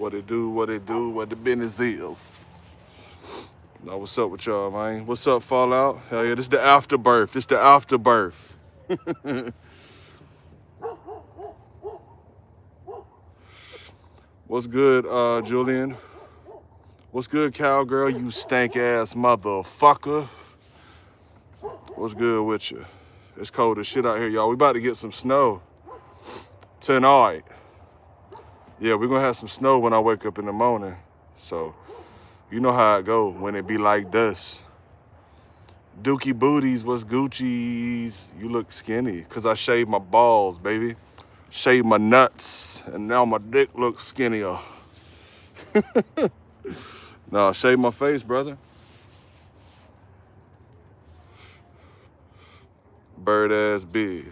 What it do, what it do, what the business is. Now, what's up with y'all, man? What's up, Fallout? Hell yeah, this the Afterbirth. This the Afterbirth. What's good, Julian? What's good, cowgirl, you stank-ass motherfucker? What's good with you? It's cold as shit out here, y'all. We about to get some snow tonight. Yeah, we're gonna have some snow when I wake up in the morning. So, you know how it go when it be like this. Dookie booties, what's Gucci's? You look skinny, cause I shaved my balls, baby. Shaved my nuts, and now my dick looks skinnier. No, shave my face, brother. Bird ass big.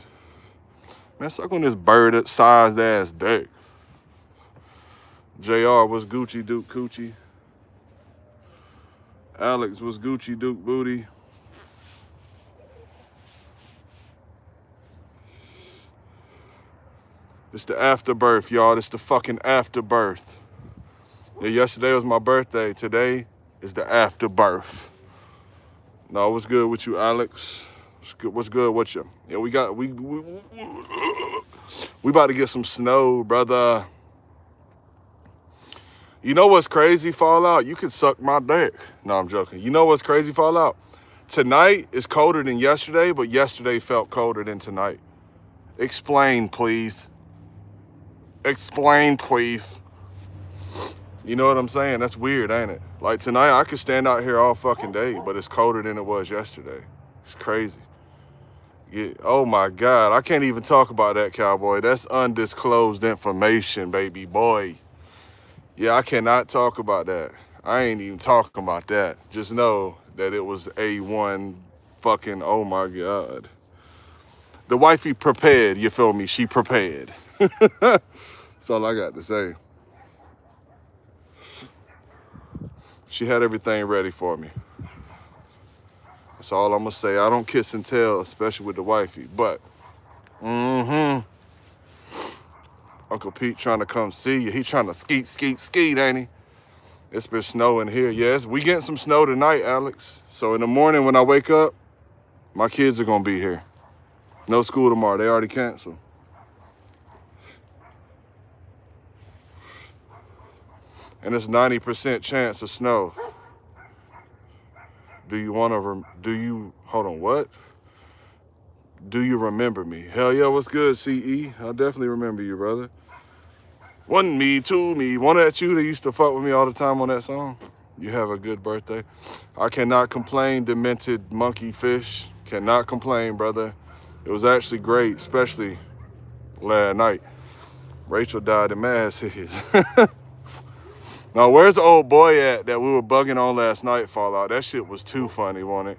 Man, suck on this bird sized ass dick. JR was Gucci Duke Coochie. Alex was Gucci Duke Booty. This the Afterbirth, y'all. This the fucking Afterbirth. Yeah, yesterday was my birthday. Today is the Afterbirth. No, what's good with you, Alex? What's good with you? Yeah, we about to get some snow, brother. You know what's crazy, Fallout? You can suck my dick. No, I'm joking. You know what's crazy, Fallout? Tonight is colder than yesterday, but yesterday felt colder than tonight. Explain, please. Explain, please. You know what I'm saying? That's weird, ain't it? Like tonight, I could stand out here all fucking day, but it's colder than it was yesterday. It's crazy. Yeah, oh my God, I can't even talk about that, cowboy. That's undisclosed information, baby boy. Yeah, I cannot talk about that. I ain't even talking about that. Just know that it was A1 fucking, oh my God. The wifey prepared, you feel me? She prepared. That's all I got to say. She had everything ready for me. That's all I'm gonna say. I don't kiss and tell, especially with the wifey, but, Uncle Pete trying to come see you. He trying to skeet, ain't he? It's been snowing here. Yes, we getting some snow tonight, Alex. So in the morning when I wake up, my kids are gonna be here. No school tomorrow, they already canceled. And it's 90% chance of snow. Hold on, what? Do you remember me? Hell yeah, what's good, CE? I definitely remember you, brother. One me, two me. One at you that used to fuck with me all the time on that song. You have a good birthday. I cannot complain, demented monkey fish. Cannot complain, brother. It was actually great, especially last night. Rachel died in mass hits. Now, where's the old boy at that we were bugging on last night, Fallout? That shit was too funny, wasn't it?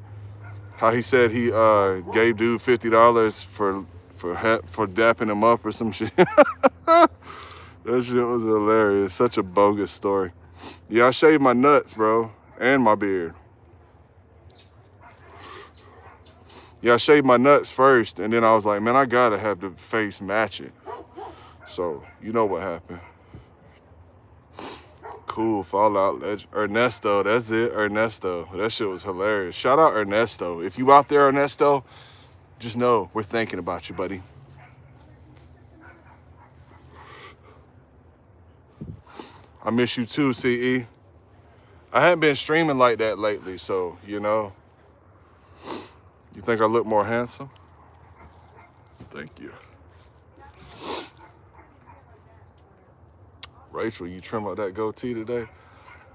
How he said he gave dude $50 for dapping him up or some shit. That shit was hilarious. Such a bogus story. Yeah, I shaved my nuts, bro, and my beard. Yeah, I shaved my nuts first, and then I was like, man, I gotta have the face match it. So, you know what happened. Cool, Fallout legend. Ernesto, that's it, Ernesto. That shit was hilarious. Shout out Ernesto. If you out there, Ernesto, just know we're thinking about you, buddy. I miss you too, CE. I haven't been streaming like that lately, so, you know. You think I look more handsome? Thank you. Rachel, you trim up that goatee today?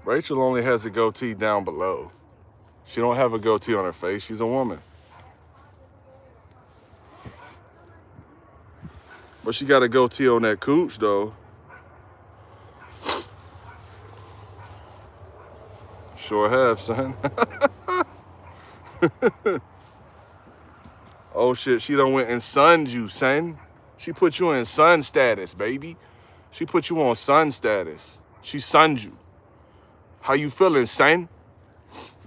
Rachel only has a goatee down below. She don't have a goatee on her face. She's a woman. But she got a goatee on that cooch, though. Sure have, son. Oh, shit. She done went and sunned you, son. She put you in sun status, baby. She put you on sun status. She sunned you. How you feeling, son?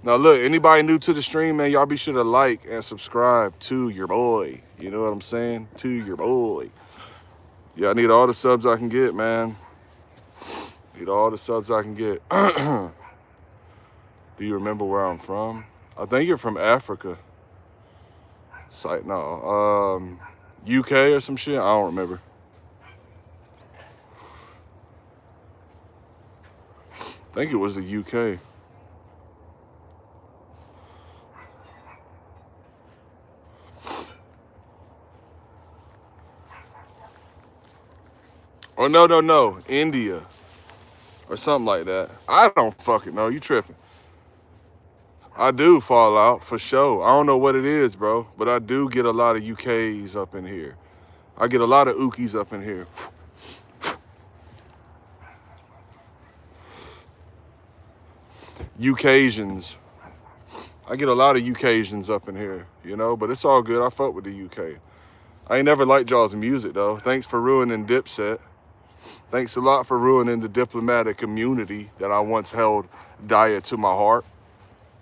Now, look, anybody new to the stream, man, y'all be sure to like and subscribe to your boy. You know what I'm saying? To your boy. Yeah, I need all the subs I can get, man. Need all the subs I can get. Do you remember where I'm from? I think you're from Africa. Site no. UK or some shit. I don't remember. I think it was the UK. Or no. India. Or something like that. I don't fucking know. You tripping. I do fall out for sure. I don't know what it is, bro. But I do get a lot of UKs up in here. I get a lot of Ookies up in here. UKasians. I get a lot of UKasians up in here, you know, but it's all good. I fuck with the UK. I ain't never liked y'all's music, though. Thanks for ruining Dipset. Thanks a lot for ruining the diplomatic community that I once held dear to my heart.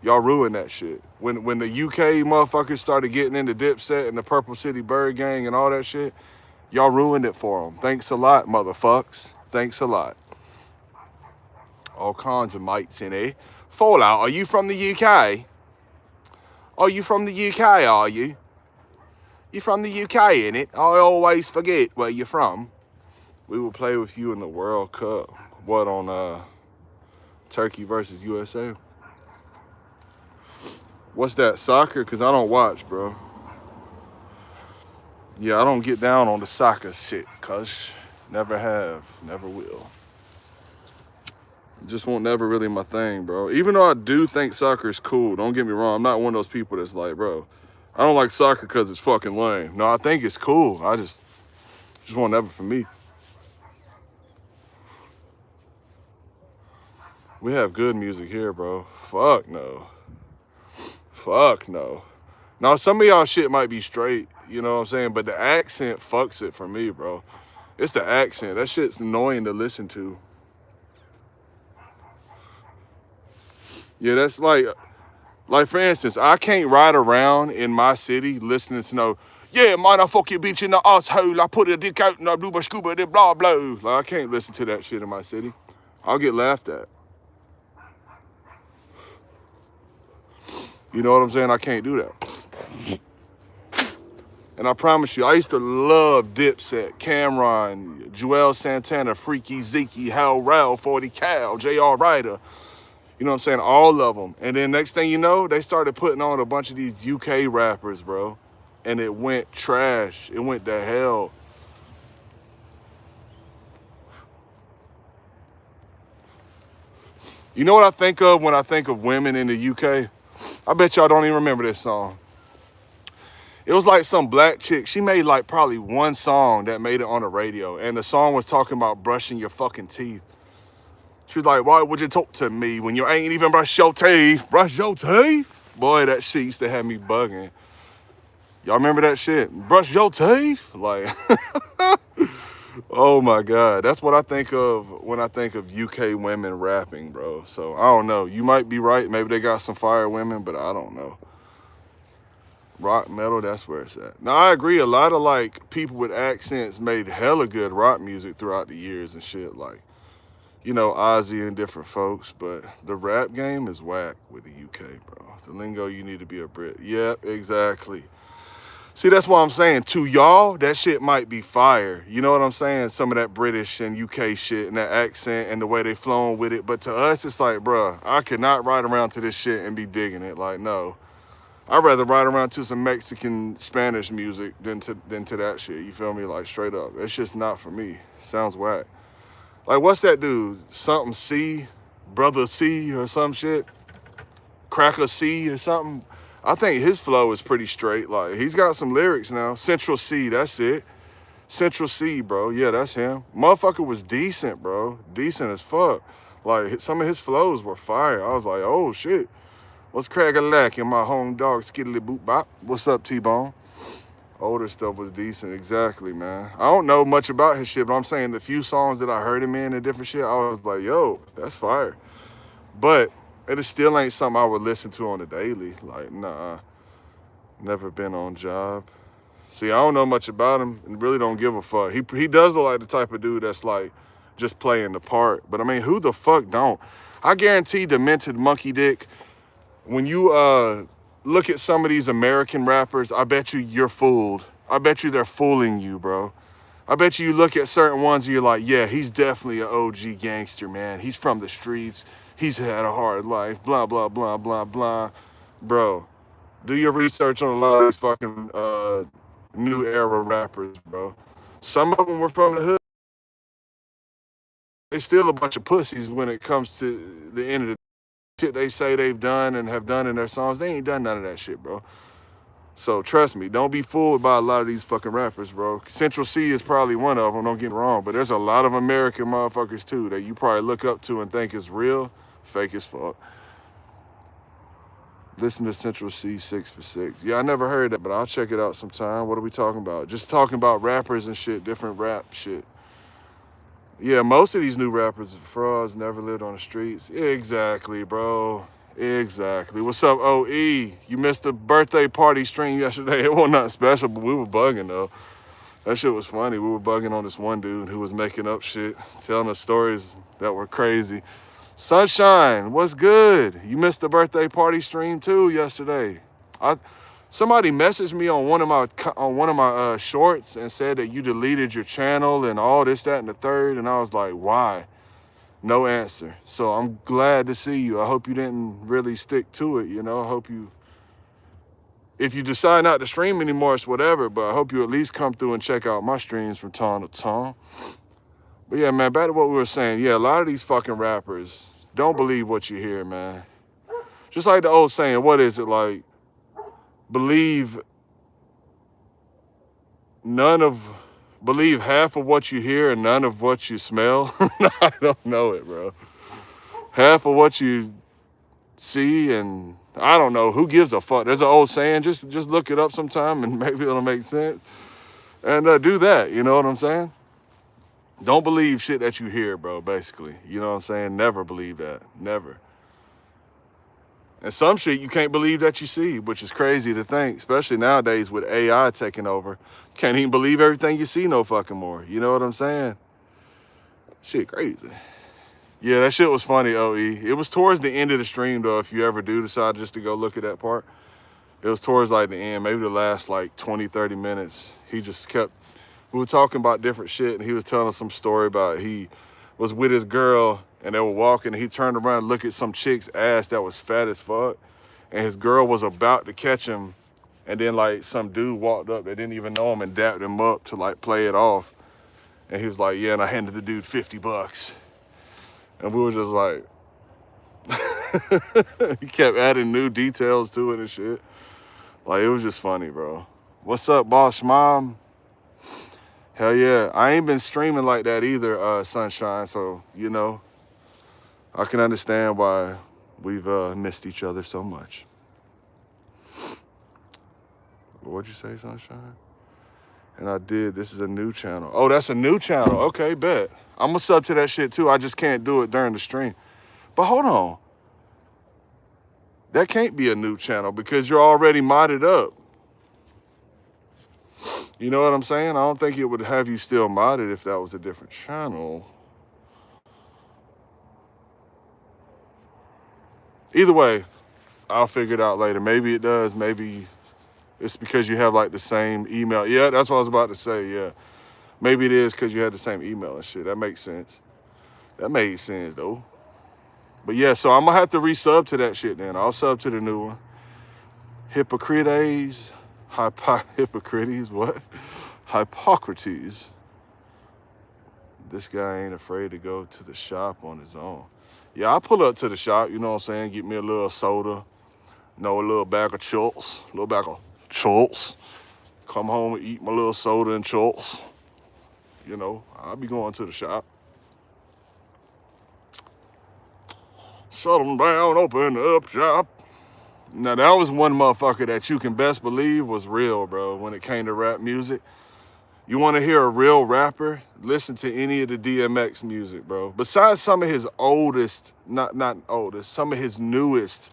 Y'all ruined that shit. When the UK motherfuckers started getting into Dipset and the Purple City Bird Gang and all that shit, y'all ruined it for them. Thanks a lot, motherfucks. Thanks a lot. All kinds of mates in here. Fallout, are you from the UK? Are you from the UK, are you? You from the UK, innit? I always forget where you're from. We will play with you in the World Cup. What, on Turkey versus USA? What's that, soccer? Because I don't watch, bro. Yeah, I don't get down on the soccer shit, cuz never have, never will. Just won't never really my thing, bro. Even though I do think soccer is cool, don't get me wrong. I'm not one of those people that's like, bro, I don't like soccer because it's fucking lame. No, I think it's cool. I just won't never for me. We have good music here, bro. Fuck no. Fuck no. Now, some of y'all shit might be straight, you know what I'm saying? But the accent fucks it for me, bro. It's the accent. That shit's annoying to listen to. Yeah, that's like for instance, I can't ride around in my city listening to no, yeah, man, I fuck your bitch in the asshole. I put a dick out and I blew my scuba, then blah, blah. Like, I can't listen to that shit in my city. I'll get laughed at. You know what I'm saying? I can't do that. And I promise you, I used to love Dipset, Cameron, Joel Santana, Freaky Zeke, Hal Rao, 40 Cal, J.R. Ryder. You know what I'm saying? All of them. And then next thing you know, they started putting on a bunch of these UK rappers, bro. And it went trash. It went to hell. You know what I think of when I think of women in the UK? I bet y'all don't even remember this song. It was like some black chick. She made like probably one song that made it on the radio. And the song was talking about brushing your fucking teeth. She was like, why would you talk to me when you ain't even brush your teeth? Brush your teeth? Boy, that shit used to have me bugging. Y'all remember that shit? Brush your teeth? Like, oh my God. That's what I think of when I think of UK women rapping, bro. So I don't know. You might be right. Maybe they got some fire women, but I don't know. Rock, metal, that's where it's at. Now, I agree. A lot of like people with accents made hella good rock music throughout the years and shit. Like, you know, Ozzy and different folks, but the rap game is whack with the UK, bro. The lingo, you need to be a Brit. Yep, exactly. See, that's what I'm saying. To y'all, that shit might be fire. You know what I'm saying? Some of that British and UK shit and that accent and the way they flown with it. But to us, it's like, bro, I could not ride around to this shit and be digging it. Like, no. I'd rather ride around to some Mexican Spanish music than to that shit. You feel me? Like, straight up. It's just not for me. Sounds whack. Like, what's that dude? Something C? Brother C or some shit? Cracker C or something? I think his flow is pretty straight. Like, he's got some lyrics now. Central C, that's it. Central C, bro. Yeah, that's him. Motherfucker was decent, bro. Decent as fuck. Like, some of his flows were fire. I was like, oh, shit. What's crack-a-lack in my home dog skiddly boop bop? What's up, T-Bone? Older stuff was decent, exactly, man. I don't know much about his shit, but I'm saying the few songs that I heard him in and different shit, I was like, yo, that's fire. But it still ain't something I would listen to on a daily. Like, nah, never been on job. See, I don't know much about him and really don't give a fuck. He does look like the type of dude that's like just playing the part. But I mean, who the fuck don't? I guarantee Demented Monkey Dick, when you look at some of these American rappers, I bet you're fooled. I bet you they're fooling you, bro. I bet you look at certain ones and you're like, yeah, he's definitely an OG gangster, man. He's from the streets. He's had a hard life, blah, blah, blah, blah, blah. Bro, do your research on a lot of these fucking new era rappers, bro. Some of them were from the hood. They're still a bunch of pussies when it comes to the end of the shit they say they've done and have done in their songs. They ain't done none of that shit, bro. So trust me, don't be fooled by a lot of these fucking rappers, bro. Central C is probably one of them, don't get me wrong, but there's a lot of American motherfuckers too that you probably look up to and think is real, fake as fuck. Listen to Central C 6 for 6. Yeah, I never heard that, but I'll check it out sometime. What are we talking about? Just talking about rappers and shit, different rap shit. Yeah, most of these new rappers are frauds, never lived on the streets. Exactly, bro. Exactly. What's up, OE? You missed the birthday party stream yesterday. It wasn't nothing special, but we were bugging, though. That shit was funny. We were bugging on this one dude who was making up shit, telling us stories that were crazy. Sunshine, what's good? You missed the birthday party stream, too, yesterday. Somebody messaged me on one of my shorts and said that you deleted your channel and all this, that, and the third, and I was like, why? No answer. So I'm glad to see you. I hope you didn't really stick to it, you know. I hope you, if you decide not to stream anymore, it's whatever, but I hope you at least come through and check out my streams from time to time. But yeah, man, back to what we were saying. Yeah, a lot of these fucking rappers don't believe what you hear, man. Just like the old saying, what is it, like, believe half of what you hear and none of what you smell. I don't know it, bro. Half of what you see and I don't know. Who gives a fuck? There's an old saying. Just look it up sometime and maybe it'll make sense. And do that. You know what I'm saying? Don't believe shit that you hear, bro, basically. You know what I'm saying? Never believe that. Never. And some shit you can't believe that you see, which is crazy to think, especially nowadays with AI taking over. Can't even believe everything you see no fucking more. You know what I'm saying? Shit crazy. Yeah, that shit was funny, OE. It was towards the end of the stream, though, if you ever do decide just to go look at that part. It was towards, like, the end, maybe the last, like, 20, 30 minutes. He just kept, we were talking about different shit, and he was telling us some story about he was with his girl, and they were walking, and he turned around and looked at some chick's ass that was fat as fuck, and his girl was about to catch him, and then, like, some dude walked up that didn't even know him and dapped him up to, like, play it off. And he was like, yeah, and I handed the dude 50 bucks. And we were just like, he kept adding new details to it and shit. Like, it was just funny, bro. What's up, boss mom? Hell yeah. I ain't been streaming like that either, Sunshine, so, you know, I can understand why we've missed each other so much. What'd you say, Sunshine? And I did. This is a new channel. Oh, that's a new channel. Okay, bet. I'm gonna sub to that shit too. I just can't do it during the stream. But hold on. That can't be a new channel because you're already modded up. You know what I'm saying? I don't think it would have you still modded if that was a different channel. Either way, I'll figure it out later. Maybe it does. Maybe it's because you have like the same email. Yeah, that's what I was about to say. Yeah. Maybe it is because you had the same email and shit. That makes sense. That made sense though. But yeah, so I'm gonna have to resub to that shit then. I'll sub to the new one. Hippocrates. Hippocrates, what? Hippocrates. This guy ain't afraid to go to the shop on his own. Yeah, I pull up to the shop, you know what I'm saying? Get me a little soda, you know, a little bag of chulps, Come home and eat my little soda and chulps. You know, I'll be going to the shop. Shut them down, open up shop. Now, that was one motherfucker that you can best believe was real, bro, when it came to rap music. You want to hear a real rapper? Listen to any of the DMX music, bro. Besides some of his oldest, not oldest, some of his newest,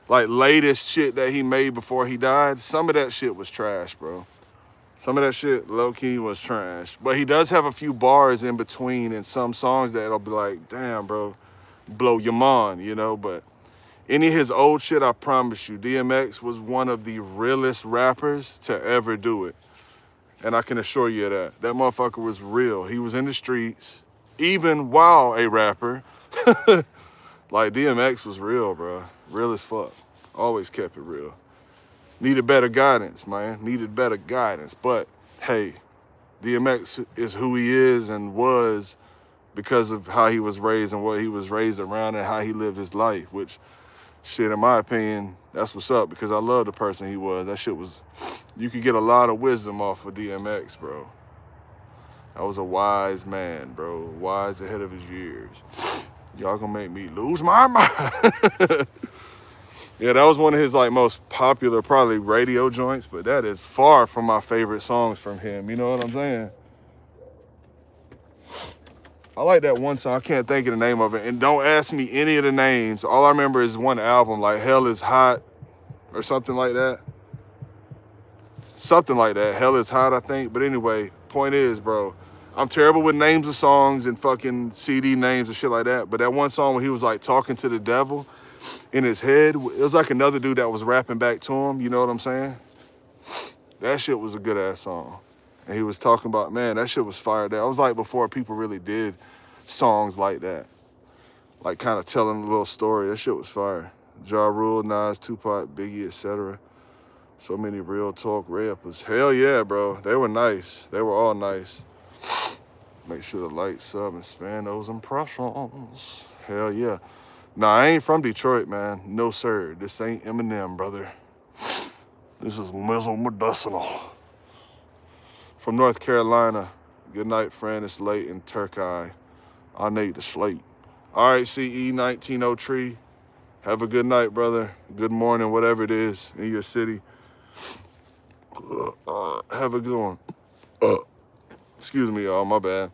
like latest shit that he made before he died, some of that shit was trash, bro. Some of that shit, low-key, was trash. But he does have a few bars in between in some songs that'll be like, damn, bro, blow your mind, you know? But any of his old shit, I promise you, DMX was one of the realest rappers to ever do it. And I can assure you of that. That motherfucker was real. He was in the streets, even while a rapper. Like, DMX was real, bro. Real as fuck. Always kept it real. Needed better guidance, man. Needed better guidance. But, hey, DMX is who he is and was because of how he was raised and what he was raised around and how he lived his life, which, shit, in my opinion, that's what's up, because I love the person he was. That shit was, you could get a lot of wisdom off of DMX, bro. That was a wise man, bro. Wise ahead of his years. Y'all gonna make me lose my mind. Yeah, that was one of his like most popular probably radio joints, but that is far from my favorite songs from him. You know what I'm saying? I like that one song. I can't think of the name of it. And don't ask me any of the names. All I remember is one album, like Hell is Hot or something like that. Something like that. Hell is Hot, I think. But anyway, point is, bro, I'm terrible with names of songs and fucking CD names and shit like that. But that one song where he was like talking to the devil in his head, it was like another dude that was rapping back to him. You know what I'm saying? That shit was a good ass song. And he was talking about, man, that shit was fire. That was like before people really did songs like that. Like kind of telling a little story. That shit was fire. Ja Rule, Nas, Tupac, Biggie, etc. So many real talk rappers. Hell yeah, bro. They were nice. They were all nice. Make sure the lights up and span those impressions. Hell yeah. Nah, I ain't from Detroit, man. No, sir. This ain't Eminem, brother. This is Mizzle Medicinal. From North Carolina. Good night, friend. It's late in Turkey. I need to sleep. All right, CE 1903. Have a good night, brother. Good morning, whatever it is in your city. Have a good one. Excuse me, y'all. My bad.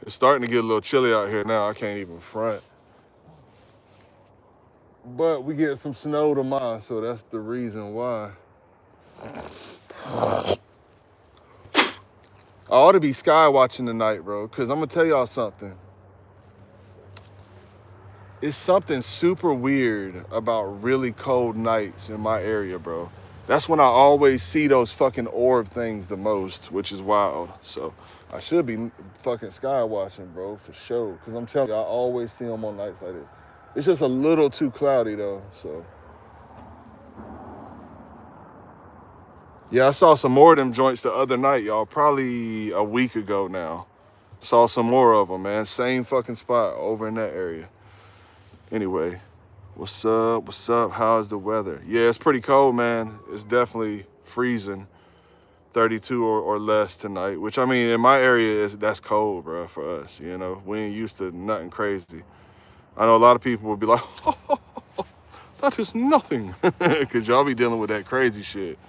It's starting to get a little chilly out here now. I can't even front. But we get some snow tomorrow, so that's the reason why. I ought to be sky watching tonight, bro, because I'm going to tell y'all something. It's something super weird about really cold nights in my area, bro. That's when I always see those fucking orb things the most, which is wild. So I should be fucking sky watching, bro, for sure. Because I'm telling you, I always see them on nights like this. It's just a little too cloudy, though, so. Yeah, I saw some more of them joints the other night, y'all. Probably a week ago now. Saw some more of them, man. Same fucking spot over in that area. Anyway. What's up? What's up? How's the weather? Yeah, it's pretty cold, man. It's definitely freezing. 32 or less tonight, which I mean, in my area, that's cold, bro, for us, you know? We ain't used to nothing crazy. I know a lot of people would be like, oh, that is nothing, because y'all be dealing with that crazy shit.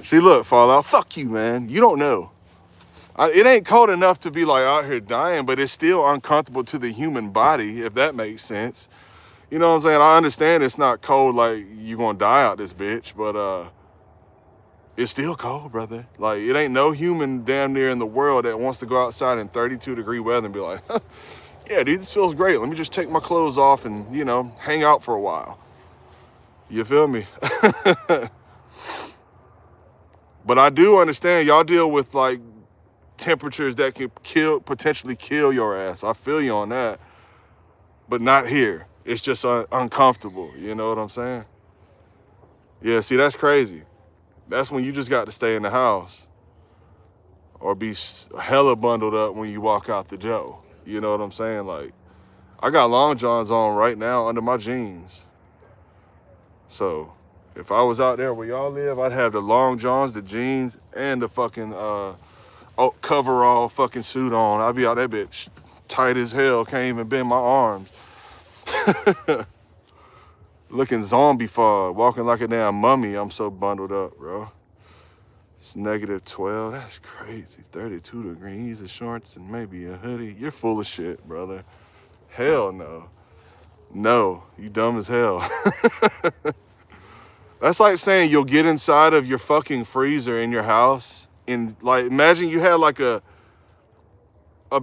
See, look, Fallout, fuck you, man. You don't know. It ain't cold enough to be like out here dying, but it's still uncomfortable to the human body, if that makes sense. You know what I'm saying? I understand it's not cold like you're gonna die out this bitch, but it's still cold, brother. Like, it ain't no human damn near in the world that wants to go outside in 32-degree weather and be like, yeah, dude, this feels great. Let me just take my clothes off and, you know, hang out for a while. You feel me? But I do understand y'all deal with, like, temperatures that could potentially kill your ass. I feel you on that. But not here. It's just uncomfortable. You know what I'm saying? Yeah, see, that's crazy. That's when you just got to stay in the house or be hella bundled up when you walk out the door. You know what I'm saying? Like, I got long johns on right now under my jeans. So if I was out there where y'all live, I'd have the long johns, the jeans, and the fucking coverall fucking suit on. I'd be out that bitch tight as hell, can't even bend my arms. Looking zombie fog, walking like a damn mummy. I'm so bundled up, bro. It's -12. That's crazy. 32 degrees, the shorts, and maybe a hoodie. You're full of shit, brother. Hell no. No, you dumb as hell. That's like saying you'll get inside of your fucking freezer in your house and like imagine you had like a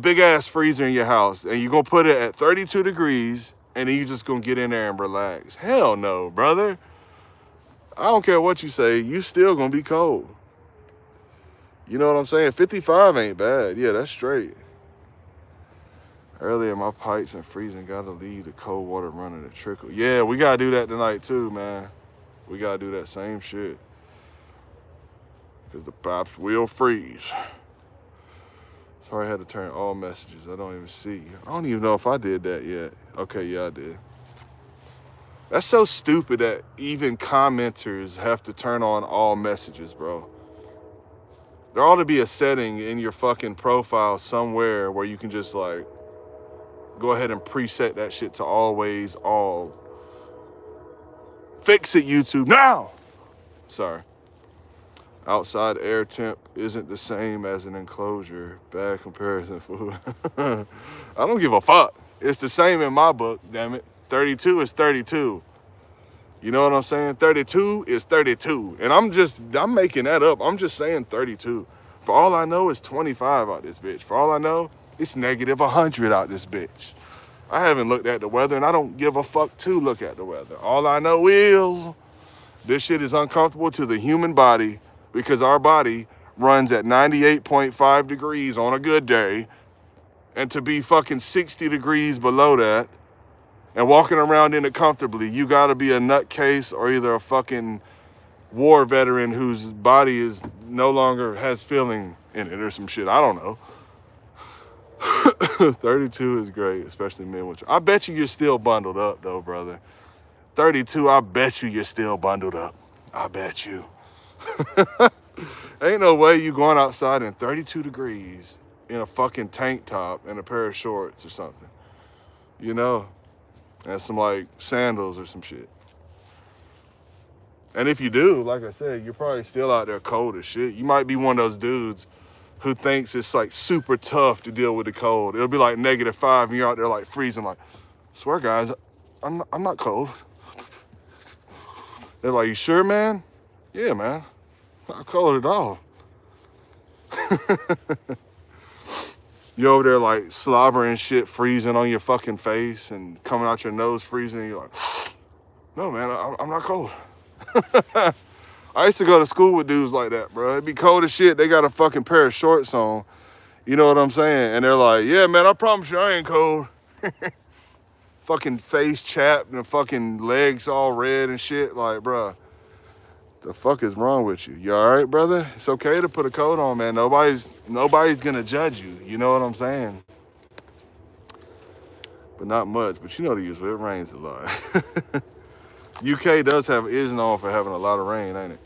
big ass freezer in your house and you're gonna put it at 32 degrees and then you just gonna get in there and relax. Hell no, brother. I don't care what you say, you still gonna be cold. You know what I'm saying? 55 ain't bad. Yeah, that's straight. Earlier, my pipes and freezing gotta leave the cold water running to trickle. Yeah, we gotta do that tonight too, man. We gotta do that same shit. Because the pipes will freeze. Sorry I had to turn all messages. I don't even see. I don't even know if I did that yet. Okay, yeah, I did. That's so stupid that even commenters have to turn on all messages, bro. There ought to be a setting in your fucking profile somewhere where you can just like go ahead and preset that shit to always all. Fix it, YouTube, now! Sorry. Outside air temp isn't the same as an enclosure. Bad comparison, fool. I don't give a fuck. It's the same in my book, damn it. 32 is 32. You know what I'm saying? 32 is 32. And I'm making that up. I'm just saying 32. For all I know, it's 25 out this bitch. For all I know, it's negative 100 out this bitch. I haven't looked at the weather, and I don't give a fuck to look at the weather. All I know is this shit is uncomfortable to the human body because our body runs at 98.5 degrees on a good day, and to be fucking 60 degrees below that and walking around in it comfortably, you gotta be a nutcase or either a fucking war veteran whose body is no longer has feeling in it or some shit. I don't know. 32 is great, especially men with you. I bet you're still bundled up though, brother. 32, I bet you're still bundled up. I bet you. Ain't no way you going outside in 32 degrees in a fucking tank top and a pair of shorts or something. You know? And some like sandals or some shit. And if you do, like I said, you're probably still out there cold as shit. You might be one of those dudes who thinks it's like super tough to deal with the cold. It'll be like -5 and you're out there like freezing like, swear guys, I'm not cold. They're like, you sure, man? Yeah, man. Not cold at all. You over there like slobbering shit, freezing on your fucking face and coming out your nose freezing. And you're like, no, man, I'm not cold. I used to go to school with dudes like that, bro. It'd be cold as shit. They got a fucking pair of shorts on. You know what I'm saying? And they're like, yeah, man, I promise you I ain't cold. Fucking face chapped and the fucking legs all red and shit. Like, bro, the fuck is wrong with you? You all right, brother? It's okay to put a coat on, man. Nobody's gonna judge you. You know what I'm saying? But not much. But you know the usual. It rains a lot. UK is known for having a lot of rain, ain't it?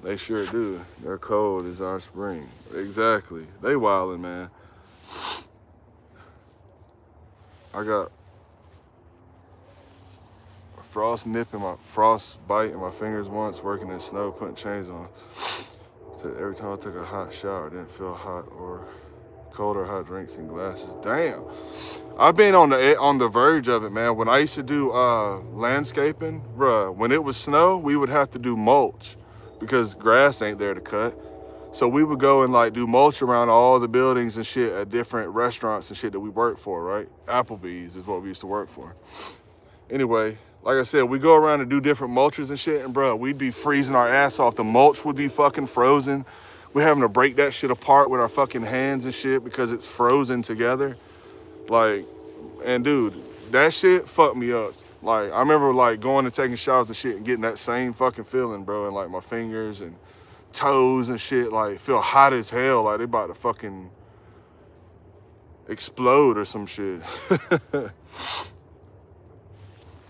They sure do. Their cold is our spring. Exactly. They wildin', man. I got frostbite in my fingers once working in snow, putting chains on. Said every time I took a hot shower, I didn't feel hot or cold or hot drinks in glasses. Damn. I've been on the verge of it, man. When I used to do landscaping, bruh, when it was snow, we would have to do mulch because grass ain't there to cut. So we would go and like do mulch around all the buildings and shit at different restaurants and shit that we worked for, right? Applebee's is what we used to work for. Anyway, like I said, we go around and do different mulches and shit, and bro, we'd be freezing our ass off. The mulch would be fucking frozen. We're having to break that shit apart with our fucking hands and shit because it's frozen together. Like, and dude, that shit fucked me up. Like, I remember like going and taking showers and shit and getting that same fucking feeling, bro, in like my fingers and toes and shit, like feel hot as hell, like they about to fucking explode or some shit.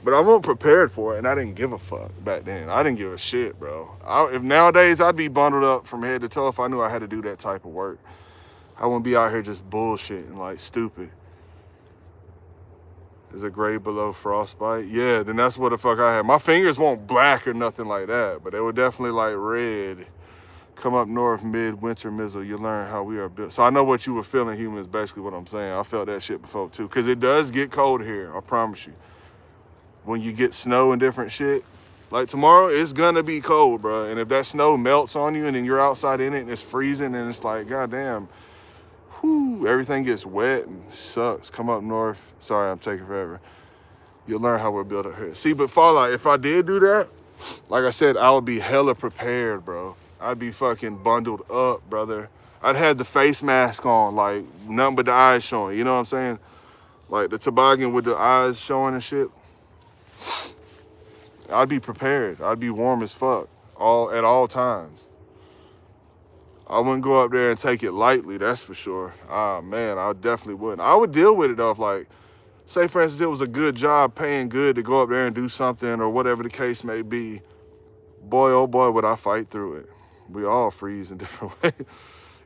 But I wasn't prepared for it, and I didn't give a fuck back then. I didn't give a shit, bro. If nowadays, I'd be bundled up from head to toe if I knew I had to do that type of work. I wouldn't be out here just bullshitting like stupid. Is a grade below frostbite? Yeah, then that's what the fuck I had. My fingers weren't black or nothing like that, but they were definitely like red. Come up north, mid-winter mizzle, you learn how we are built. So I know what you were feeling, human, is basically what I'm saying. I felt that shit before too, because it does get cold here, I promise you. When you get snow and different shit, Like tomorrow, it's gonna be cold, bro. And if that snow melts on you and then you're outside in it and it's freezing and it's like, goddamn, whoo, everything gets wet and sucks. Come up north. Sorry, I'm taking forever. You'll learn how we're built up here. See, but Fallout, if I did do that, like I said, I would be hella prepared, bro. I'd be fucking bundled up, brother. I'd have the face mask on, like nothing but the eyes showing. You know what I'm saying? Like the toboggan with the eyes showing and shit. I'd be prepared. I'd be warm as fuck at all times. I wouldn't go up there and take it lightly, that's for sure. Ah, man, I definitely wouldn't. I would deal with it though if, like, say for instance, it was a good job, paying good to go up there and do something or whatever the case may be. Boy, oh boy, would I fight through it. We all freeze in different ways.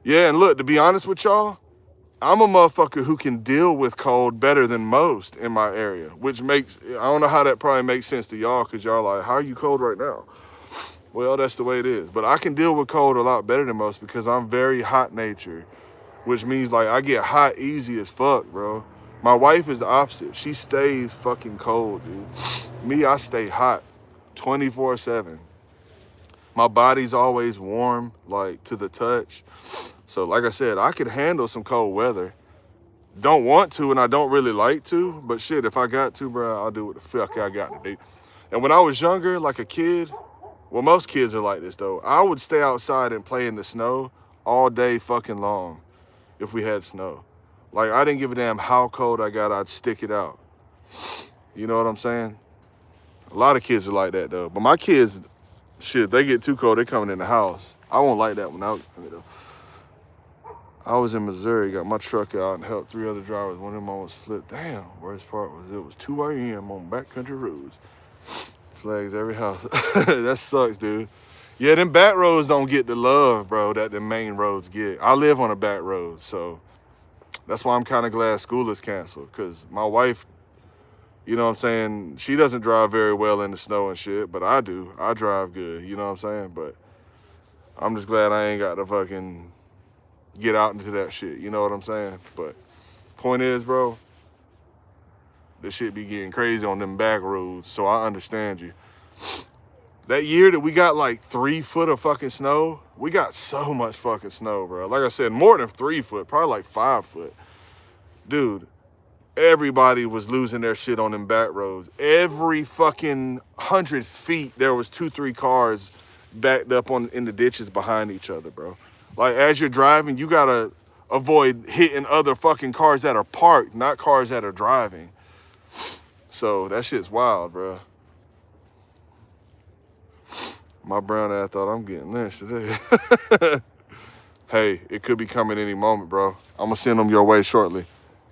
Yeah, and look, to be honest with y'all, I'm a motherfucker who can deal with cold better than most in my area, which makes, I don't know how that probably makes sense to y'all, because y'all like, how are you cold right now? Well, that's the way it is. But I can deal with cold a lot better than most because I'm very hot natured, which means like I get hot easy as fuck, bro. My wife is the opposite. She stays fucking cold, dude. Me, I stay hot 24/7. My body's always warm, like to the touch. So like I said, I could handle some cold weather. Don't want to, and I don't really like to, but shit, if I got to, bro, I'll do what the fuck I got to do. And when I was younger, like a kid, well, most kids are like this though. I would stay outside and play in the snow all day fucking long if we had snow. Like, I didn't give a damn how cold I got, I'd stick it out. You know what I'm saying? A lot of kids are like that though. But my kids, shit, if they get too cold, they coming in the house. I won't like that when I was in Missouri, got my truck out and helped 3 other drivers. One of them almost flipped. Damn, worst part was it was 2 a.m. on backcountry roads. Flags every house. That sucks, dude. Yeah, them back roads don't get the love, bro, that the main roads get. I live on a back road, so that's why I'm kind of glad school is canceled, because my wife, you know what I'm saying, she doesn't drive very well in the snow and shit, but I do. I drive good, you know what I'm saying? But I'm just glad I ain't got to fucking get out into that shit, you know what I'm saying? But point is, bro, this shit be getting crazy on them back roads, so I understand you. That year that we got like 3 foot of fucking snow, we got so much fucking snow, bro. Like I said, more than 3 foot, probably like 5 foot. Dude, everybody was losing their shit on them back roads. Every fucking 100 feet, there was 2-3 cars backed up in the ditches behind each other, bro. Like, as you're driving, you gotta avoid hitting other fucking cars that are parked, not cars that are driving. So that shit's wild, bro. My brown ass thought I'm getting lynched today. Hey, it could be coming any moment, bro. I'm gonna send them your way shortly.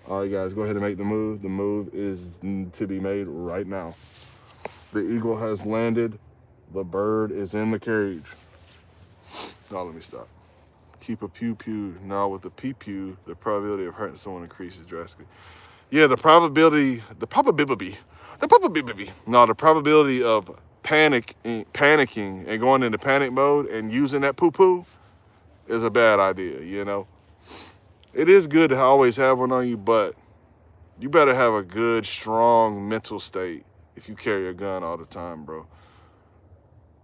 All right, guys, go ahead and make the move. The move is to be made right now. The eagle has landed. The bird is in the cage. Now let me stop. Keep a pew-pew. Now with the pew-pew, the probability of hurting someone increases drastically. Yeah, the probability of panicking and going into panic mode and using that poo-poo is a bad idea, you know? It is good to always have one on you, but you better have a good, strong mental state if you carry a gun all the time, bro.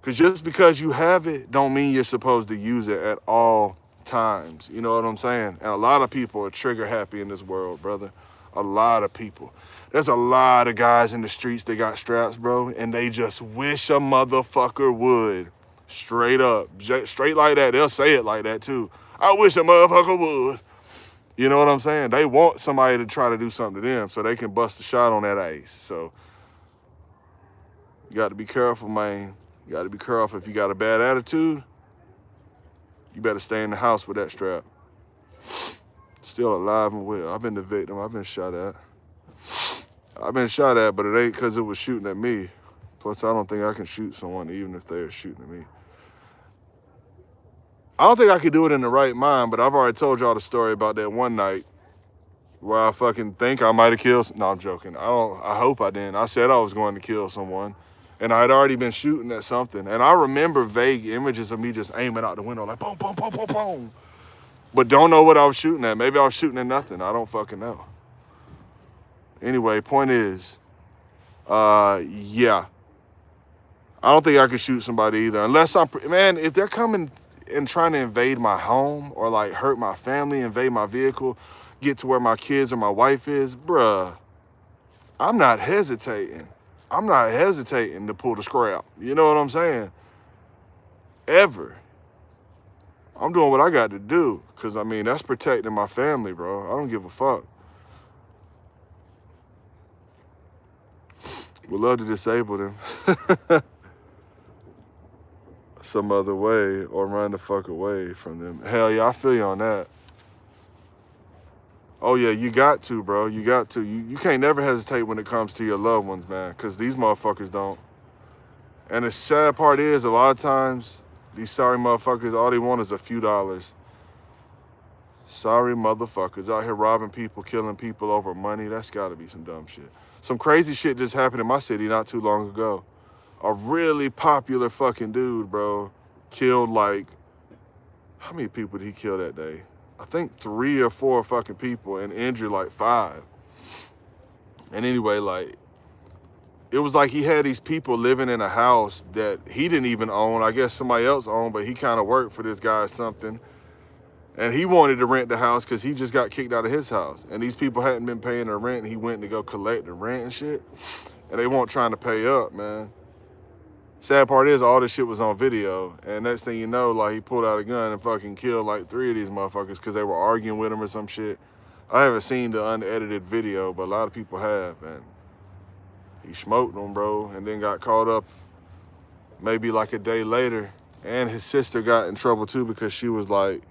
Because just because you have it don't mean you're supposed to use it at all times. You know what I'm saying? And a lot of people are trigger happy in this world, brother. A lot of people. There's a lot of guys in the streets that got straps, bro, and they just wish a motherfucker would. Straight up. Straight like that. They'll say it like that, too. I wish a motherfucker would. You know what I'm saying? They want somebody to try to do something to them so they can bust a shot on that ace. So you got to be careful, man. You got to be careful. If you got a bad attitude, you better stay in the house with that strap. Still alive and well. I've been the victim. I've been shot at. But it ain't because it was shooting at me. Plus, I don't think I can shoot someone even if they're shooting at me. I don't think I could do it in the right mind, but I've already told y'all the story about that one night where I fucking think I might have killed. No, I'm joking. I hope I didn't. I said I was going to kill someone, and I had already been shooting at something. And I remember vague images of me just aiming out the window like boom, boom, boom, boom, boom. But don't know what I was shooting at. Maybe I was shooting at nothing. I don't fucking know. Anyway, point is, yeah. I don't think I could shoot somebody either. Unless man, if they're coming and trying to invade my home or like hurt my family, invade my vehicle, get to where my kids or my wife is, bruh, I'm not hesitating. I'm not hesitating to pull the scrap. You know what I'm saying? Ever. I'm doing what I got to do. Because, I mean, that's protecting my family, bro. I don't give a fuck. Would love to disable them some other way or run the fuck away from them. Hell yeah, I feel you on that. Oh yeah, you got to, bro. You got to. You can't never hesitate when it comes to your loved ones, man, because these motherfuckers don't. And the sad part is, a lot of times, these sorry motherfuckers, all they want is a few dollars. Sorry motherfuckers out here robbing people, killing people over money. That's gotta be some dumb shit. Some crazy shit just happened in my city not too long ago. A really popular fucking dude, bro, killed like, how many people did he kill that day? I think 3 or 4 fucking people and injured like 5. And anyway, like, it was like he had these people living in a house that he didn't even own. I guess somebody else owned, but he kind of worked for this guy or something. And he wanted to rent the house because he just got kicked out of his house. And these people hadn't been paying their rent, and he went to go collect the rent and shit. And they weren't trying to pay up, man. Sad part is, all this shit was on video. And next thing you know, like, he pulled out a gun and fucking killed like 3 of these motherfuckers because they were arguing with him or some shit. I haven't seen the unedited video, but a lot of people have. And he smoked them, bro, and then got caught up maybe like a day later. And his sister got in trouble too because she was like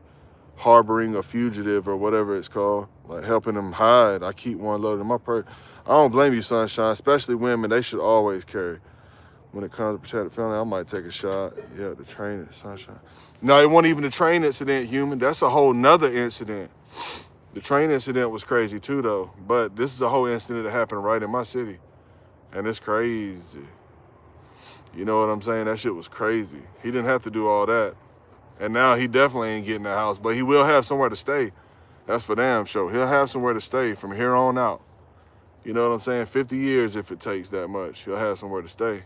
harboring a fugitive or whatever it's called, like helping him hide. I keep one loaded in my purse. I don't blame you, Sunshine, especially women. They should always carry. When it comes to protect the family, I might take a shot. Yeah, the train at Sunshine. No, it wasn't even the train incident, human. That's a whole nother incident. The train incident was crazy too, though. But this is a whole incident that happened right in my city. And it's crazy. You know what I'm saying? That shit was crazy. He didn't have to do all that. And now he definitely ain't getting the house, but he will have somewhere to stay. That's for damn sure. He'll have somewhere to stay from here on out. You know what I'm saying? 50 years if it takes that much. He'll have somewhere to stay.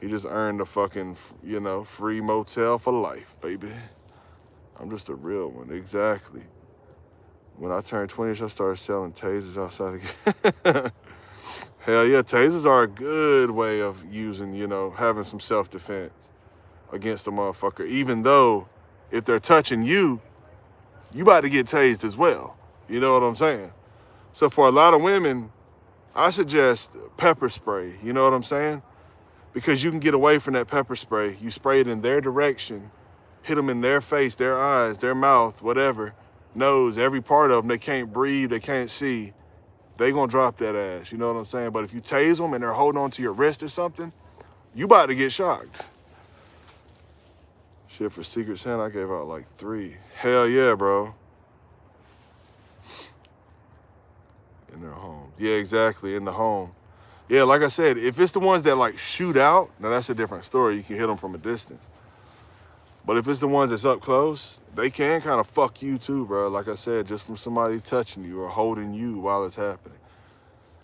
He just earned a fucking, you know, free motel for life, baby. I'm just a real one, exactly. When I turned 20, I started selling tasers outside again. Hell yeah, tasers are a good way of using, you know, having some self-defense against a motherfucker. Even though if they're touching you, you about to get tased as well. You know what I'm saying? So for a lot of women, I suggest pepper spray. You know what I'm saying? Because you can get away from that pepper spray. You spray it in their direction, hit them in their face, their eyes, their mouth, whatever, nose, every part of them. They can't breathe, they can't see. They gonna drop that ass, you know what I'm saying? But if you tase them and they're holding on to your wrist or something, you about to get shocked. Shit, for Secret Santa, I gave out like 3. Hell yeah, bro. In their home. Yeah, exactly, in the home. Yeah, like I said, if it's the ones that like shoot out, now that's a different story. You can hit them from a distance. But if it's the ones that's up close, they can kind of fuck you too, bro. Like I said, just from somebody touching you or holding you while it's happening.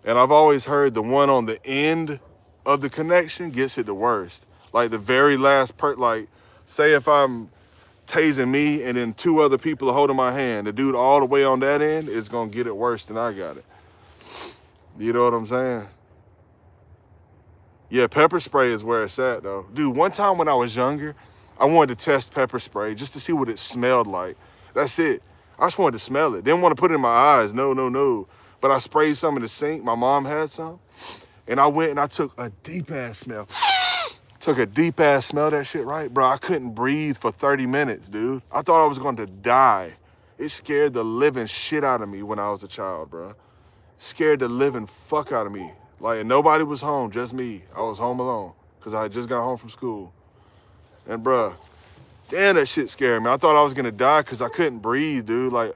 And I've always heard the one on the end of the connection gets it the worst. Like the very last like, say if I'm tasing me and then 2 other people are holding my hand, the dude all the way on that end is gonna get it worse than I got it. You know what I'm saying? Yeah, pepper spray is where it's at, though. Dude, one time when I was younger, I wanted to test pepper spray just to see what it smelled like. That's it. I just wanted to smell it. Didn't want to put it in my eyes. No. But I sprayed some in the sink. My mom had some. And I went and I took a deep-ass smell. Took a deep-ass smell of that shit, right? Bro, I couldn't breathe for 30 minutes, dude. I thought I was going to die. It scared the living shit out of me when I was a child, bro. Scared the living fuck out of me. Like, and nobody was home, just me. I was home alone because I had just got home from school. And, bruh, damn, that shit scared me. I thought I was going to die because I couldn't breathe, dude. Like,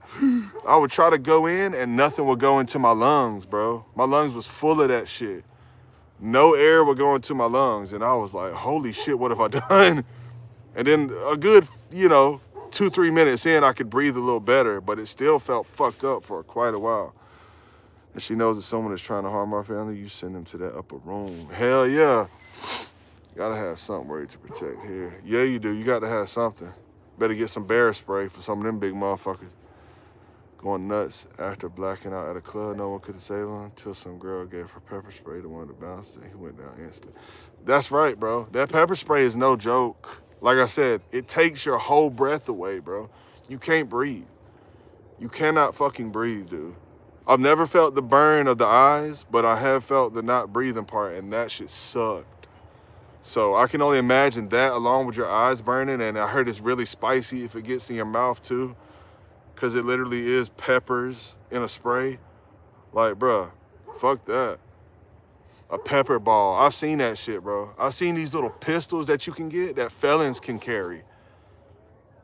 I would try to go in and nothing would go into my lungs, bro. My lungs was full of that shit. No air would go into my lungs. And I was like, holy shit, what have I done? And then a good, 2-3 minutes in, I could breathe a little better, but it still felt fucked up for quite a while. And she knows that someone is trying to harm our family, you send them to that upper room. Hell yeah. Gotta have something ready to protect here. Yeah, you do. You got to have something. Better get some bear spray for some of them big motherfuckers. Going nuts after blacking out at a club. No one could save him until some girl gave her pepper spray to one of the bouncers. He went down instantly. That's right, bro. That pepper spray is no joke. Like I said, it takes your whole breath away, bro. You can't breathe. You cannot fucking breathe, dude. I've never felt the burn of the eyes, but I have felt the not breathing part, and that shit sucked. So I can only imagine that along with your eyes burning, and I heard it's really spicy if it gets in your mouth too, because it literally is peppers in a spray. Like, bruh, fuck that. A pepper ball. I've seen that shit, bro. I've seen these little pistols that you can get that felons can carry.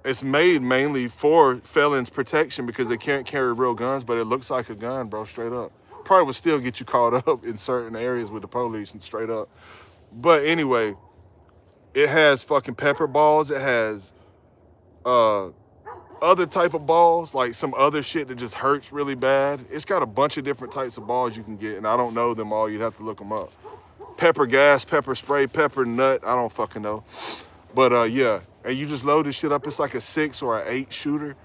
It's made mainly for felons' protection because they can't carry real guns, but it looks like a gun, bro, straight up. Probably would still get you caught up in certain areas with the police and straight up. But anyway, it has fucking pepper balls. It has other type of balls, like some other shit that just hurts really bad. It's got a bunch of different types of balls you can get, and I don't know them all. You'd have to look them up. Pepper gas, pepper spray, pepper nut. I don't fucking know. But yeah, and you just load this shit up. It's like a 6 or an 8 shooter.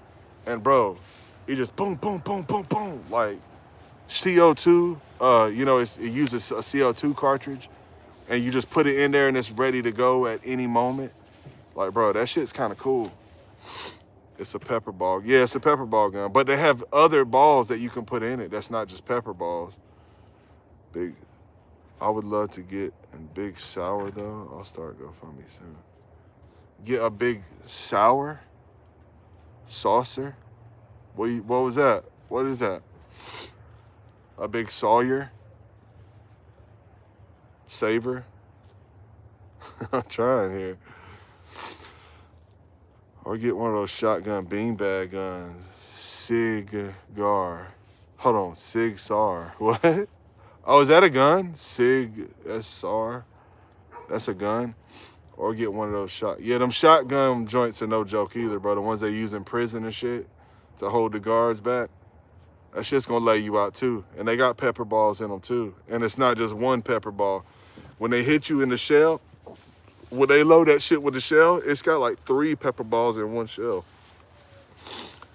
And bro, it just boom, boom, boom, boom, boom. Like CO2, you know, it uses a CO2 cartridge. And you just put it in there and it's ready to go at any moment. Like, bro, that shit's kind of cool. It's a pepper ball. Yeah, it's a pepper ball gun. But they have other balls that you can put in it. That's not just pepper balls. Big. I would love to get a big sour, though. I'll start GoFundMe soon. Get a big sour? Saucer? What was that? What is that? A big Sawyer? Saver? I'm trying here. Or get one of those shotgun beanbag guns. Cigar. Hold on, Sig Sar. What? Oh, is that a gun? Sig SR? That's a gun? Or get one of those yeah, them shotgun joints are no joke either, bro. The ones they use in prison and shit to hold the guards back. That shit's gonna lay you out too. And they got pepper balls in them too. And it's not just one pepper ball. When they hit you in the shell, when they load that shit with the shell, it's got like 3 pepper balls in one shell.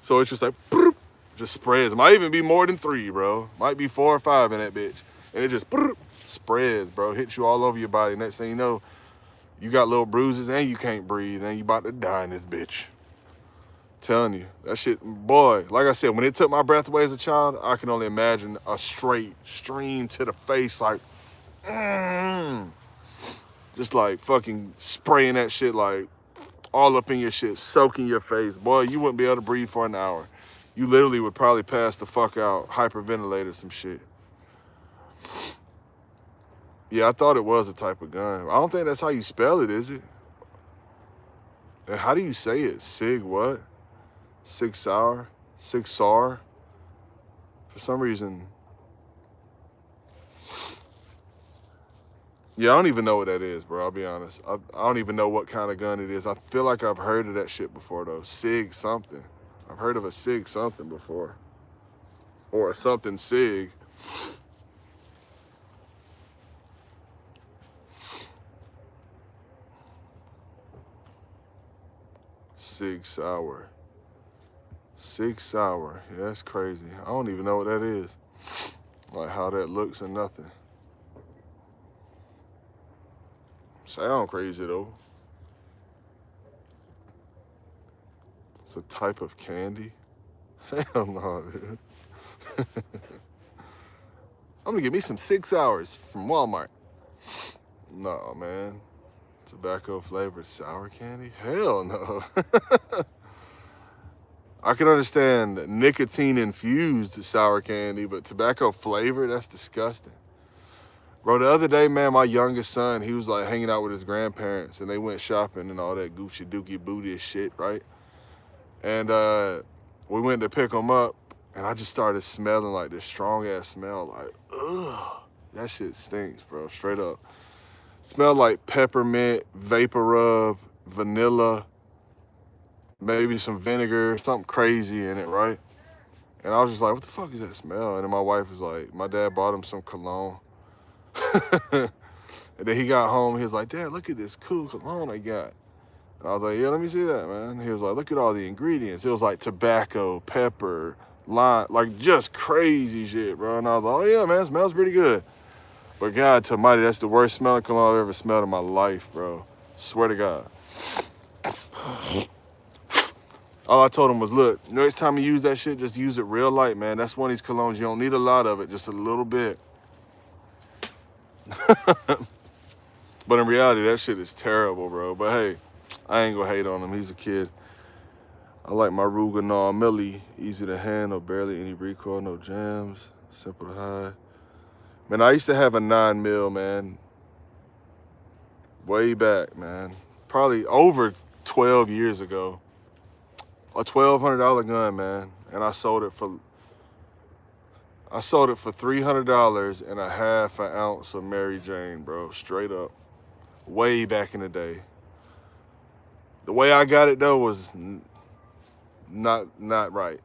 So it's just like, just spreads. Might even be more than 3, bro. Might be 4 or 5 in that bitch. And it just spreads, bro. Hits you all over your body. Next thing you know, you got little bruises and you can't breathe and you about to die in this bitch. Telling you, that shit, boy, like I said, when it took my breath away as a child, I can only imagine a straight stream to the face, like, just like fucking spraying that shit like all up in your shit, soaking your face. Boy, you wouldn't be able to breathe for an hour. You literally would probably pass the fuck out, hyperventilate or some shit. Yeah, I thought it was a type of gun. I don't think that's how you spell it, is it? And how do you say it? Sig what? Sig Sauer? Sig Sar? For some reason. Yeah, I don't even know what that is, bro. I'll be honest. I don't even know what kind of gun it is. I feel like I've heard of that shit before, though. Sig something. I've heard of a Sig something before. Or a something Sig. Sig Sauer. Sig Sauer. Yeah, that's crazy. I don't even know what that is. Like how that looks or nothing. Sound crazy though. It's a type of candy. Hell no, dude. I'm gonna get me some 6 hours from Walmart. No, man. Tobacco flavored sour candy? Hell no. I can understand nicotine infused sour candy, but tobacco flavored, that's disgusting. Bro, the other day, man, my youngest son, he was like hanging out with his grandparents and they went shopping and all that Gucci dookie booty shit, right? And we went to pick him up and I just started smelling like this strong ass smell, like, ugh, that shit stinks, bro, straight up. Smelled like peppermint, vapor rub, vanilla, maybe some vinegar, something crazy in it, right? And I was just like, what the fuck is that smell? And then my wife was like, my dad bought him some cologne. And then he got home, he was like, Dad, look at this cool cologne I got. And I was like, yeah, let me see that, man. He was like, look at all the ingredients. It was like tobacco, pepper, lime, like just crazy shit, bro. And I was like, oh yeah, man, it smells pretty good. But God almighty, that's the worst smelling cologne I've ever smelled in my life, bro. Swear to God. All I told him was, look, next time you use that shit, just use it real light, man. That's one of these colognes. You don't need a lot of it, just a little bit. But in reality, that shit is terrible, bro. But hey, I ain't gonna hate on him. He's a kid. I like my Ruger Millie. Easy to handle, barely any recoil, no jams, simple to hide. Man, I used to have a 9mm, man. Way back, man. Probably over 12 years ago. A $1,200 gun, man. And I sold it for $300 and a half an ounce of Mary Jane, bro. Straight up. Way back in the day. The way I got it though was not right.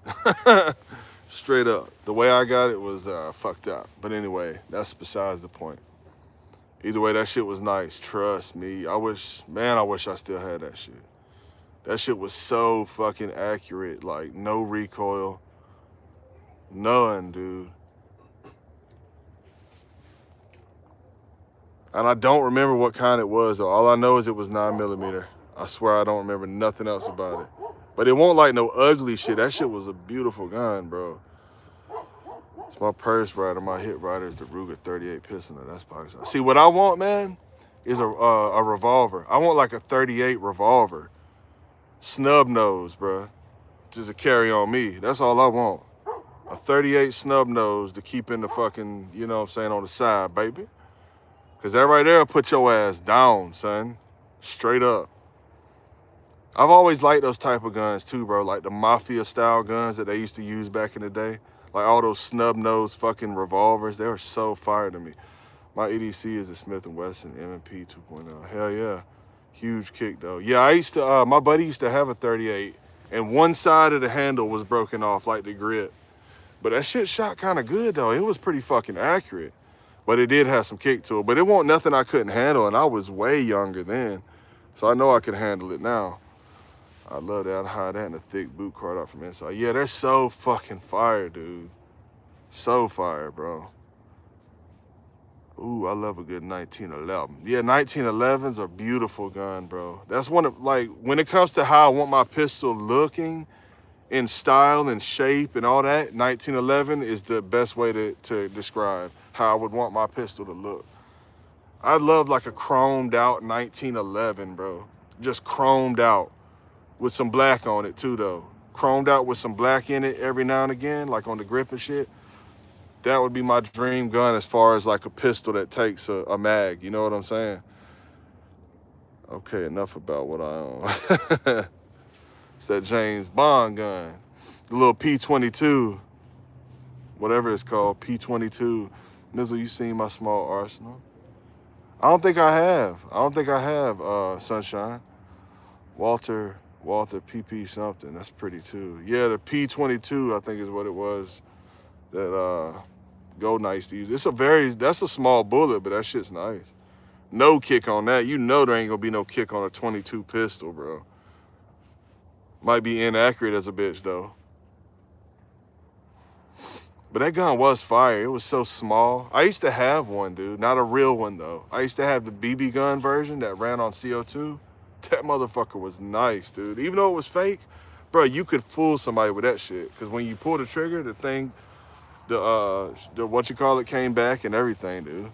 Straight up. The way I got it was fucked up. But anyway, that's besides the point. Either way, that shit was nice. Trust me. I wish I still had that shit. That shit was so fucking accurate. Like, no recoil. None, dude. And I don't remember what kind it was, though. All I know is it was 9mm. I swear I don't remember nothing else about it. But it won't like no ugly shit. That shit was a beautiful gun, bro. It's my purse rider. My hit rider is the Ruger 38 pistol. That's pocket size. See, what I want, man, is a revolver. I want like a 38 revolver. Snub nose, bro. Just to carry on me. That's all I want. A 38 snub nose to keep in the fucking, you know what I'm saying, on the side, baby. Because that right there will put your ass down, son. Straight up. I've always liked those type of guns too, bro. Like the mafia style guns that they used to use back in the day. Like all those snub nose fucking revolvers. They were so fire to me. My EDC is a Smith & Wesson M&P 2.0. Hell yeah. Huge kick though. Yeah, I used to, my buddy used to have a 38 and one side of the handle was broken off, like the grip. But that shit shot kind of good though. It was pretty fucking accurate. But it did have some kick to it. But it wasn't nothing I couldn't handle, and I was way younger then. So I know I could handle it now. I love that. I'd hide that in a thick boot card out from inside. Yeah, they're so fucking fire, dude. So fire, bro. Ooh, I love a good 1911. Yeah, 1911s are beautiful gun, bro. That's one of, like, when it comes to how I want my pistol looking in style and shape and all that, 1911 is the best way to describe how I would want my pistol to look. I love like a chromed out 1911, bro. Just chromed out with some black on it too, though. Chromed out with some black in it every now and again, like on the grip and shit. That would be my dream gun as far as like a pistol that takes a mag, you know what I'm saying? Okay, enough about what I own. It's that James Bond gun. The little P22, whatever it's called, P22. Mizzle, you seen my small arsenal? I don't think I have, Sunshine. Walter PP something, that's pretty too. Yeah, the P22, I think is what it was that Golden used to use. That's a small bullet, but that shit's nice. No kick on that. You know there ain't gonna be no kick on a 22 pistol, bro. Might be inaccurate as a bitch, though. But that gun was fire. It was so small. I used to have one, dude. Not a real one, though. I used to have the BB gun version that ran on CO2. That motherfucker was nice, dude. Even though it was fake, bro, you could fool somebody with that shit. Because when you pull the trigger, the thing, the what you call it, came back and everything, dude.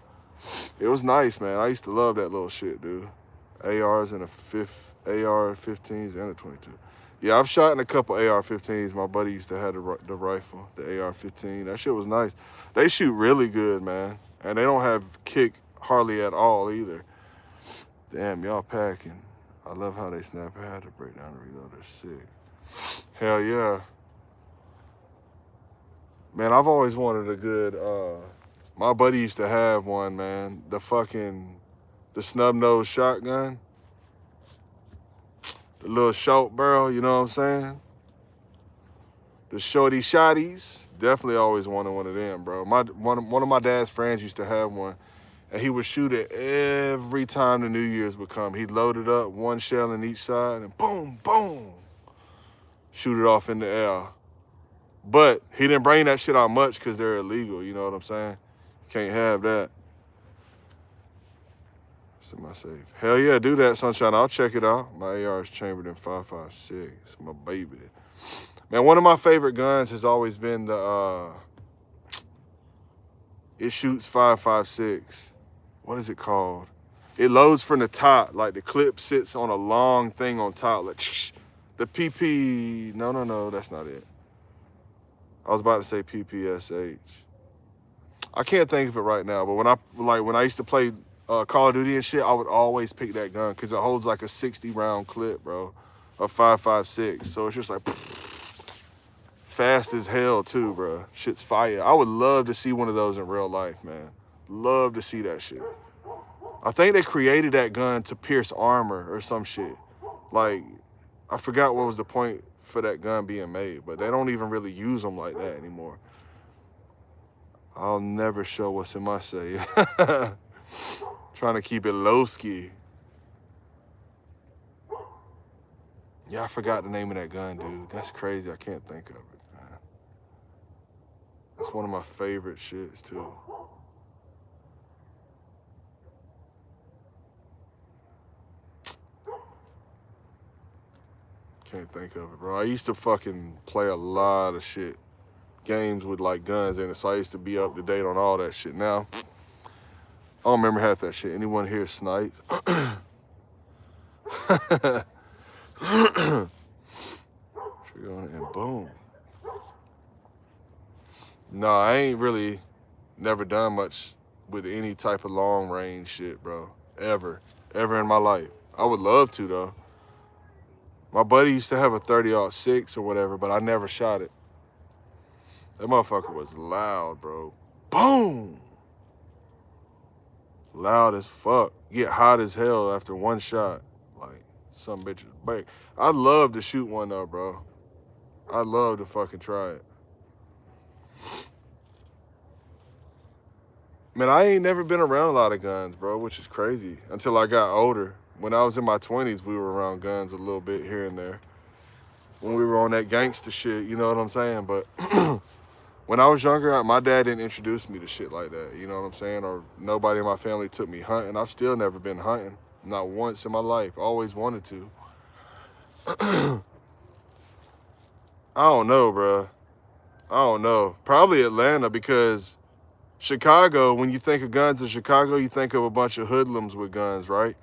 It was nice, man. I used to love that little shit, dude. ARs and AR-15s and a 22. Yeah, I've shot in a couple AR-15s. My buddy used to have the rifle, the AR-15. That shit was nice. They shoot really good, man. And they don't have kick hardly at all either. Damn, y'all packing. I love how they snap ahead to break down and reload. They're sick. Hell yeah. Man, I've always wanted a good, my buddy used to have one, man. The snub nose shotgun. The little short barrel, you know what I'm saying? The shorty shotties. Definitely always wanted one of them, bro. One of my dad's friends used to have one. And he would shoot it every time the New Year's would come. He'd load it up, one shell in each side, and boom, boom, shoot it off in the air. But he didn't bring that shit out much because they're illegal, you know what I'm saying? Can't have that. It's in my safe. Hell yeah, do that, Sunshine. I'll check it out. My AR is chambered in 5.56. My baby. Man, one of my favorite guns has always been the, it shoots 5.56. What is it called? It loads from the top. Like the clip sits on a long thing on top. Like the PP, no, that's not it. I was about to say PPSH. I can't think of it right now, but when I used to play Call of Duty and shit, I would always pick that gun because it holds like a 60-round clip, bro, of 5.56. So it's just like fast as hell too, bro. Shit's fire. I would love to see one of those in real life, man. Love to see that shit. I think they created that gun to pierce armor or some shit. Like, I forgot what was the point for that gun being made, but they don't even really use them like that anymore. I'll never show what's in my safe. Trying to keep it low-ski. Yeah, I forgot the name of that gun, dude. That's crazy. I can't think of it, man. That's one of my favorite shits, too. Can't think of it, bro. I used to fucking play a lot of shit. Games with like guns in it, so I used to be up to date on all that shit. Now, I don't remember half that shit. Anyone here snipe? And boom. No, I ain't really never done much with any type of long range shit, bro. Ever in my life. I would love to though. My buddy used to have a 30-06 or whatever, but I never shot it. That motherfucker was loud, bro. Boom! Loud as fuck. Get hot as hell after one shot. Like, some bitches break. I'd love to shoot one though, bro. I'd love to fucking try it. Man, I ain't never been around a lot of guns, bro, which is crazy. Until I got older. When I was in my 20s, we were around guns a little bit here and there. When we were on that gangster shit, you know what I'm saying? But when I was younger, my dad didn't introduce me to shit like that, you know what I'm saying? Or nobody in my family took me hunting. I've still never been hunting. Not once in my life. Always wanted to. I don't know, bro. I don't know. Probably Atlanta, because Chicago, when you think of guns in Chicago, you think of a bunch of hoodlums with guns, right?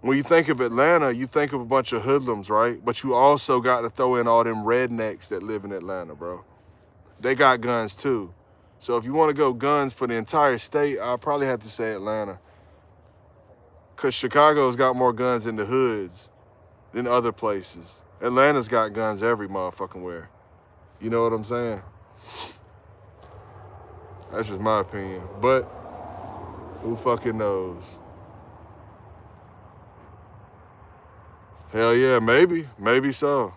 When you think of Atlanta, you think of a bunch of hoodlums, right? But you also got to throw in all them rednecks that live in Atlanta, bro. They got guns too. So if you want to go guns for the entire state, I'll probably have to say Atlanta. Because Chicago's got more guns in the hoods than other places. Atlanta's got guns every motherfucking where. You know what I'm saying? That's just my opinion. But who fucking knows? Hell yeah, maybe. Maybe so.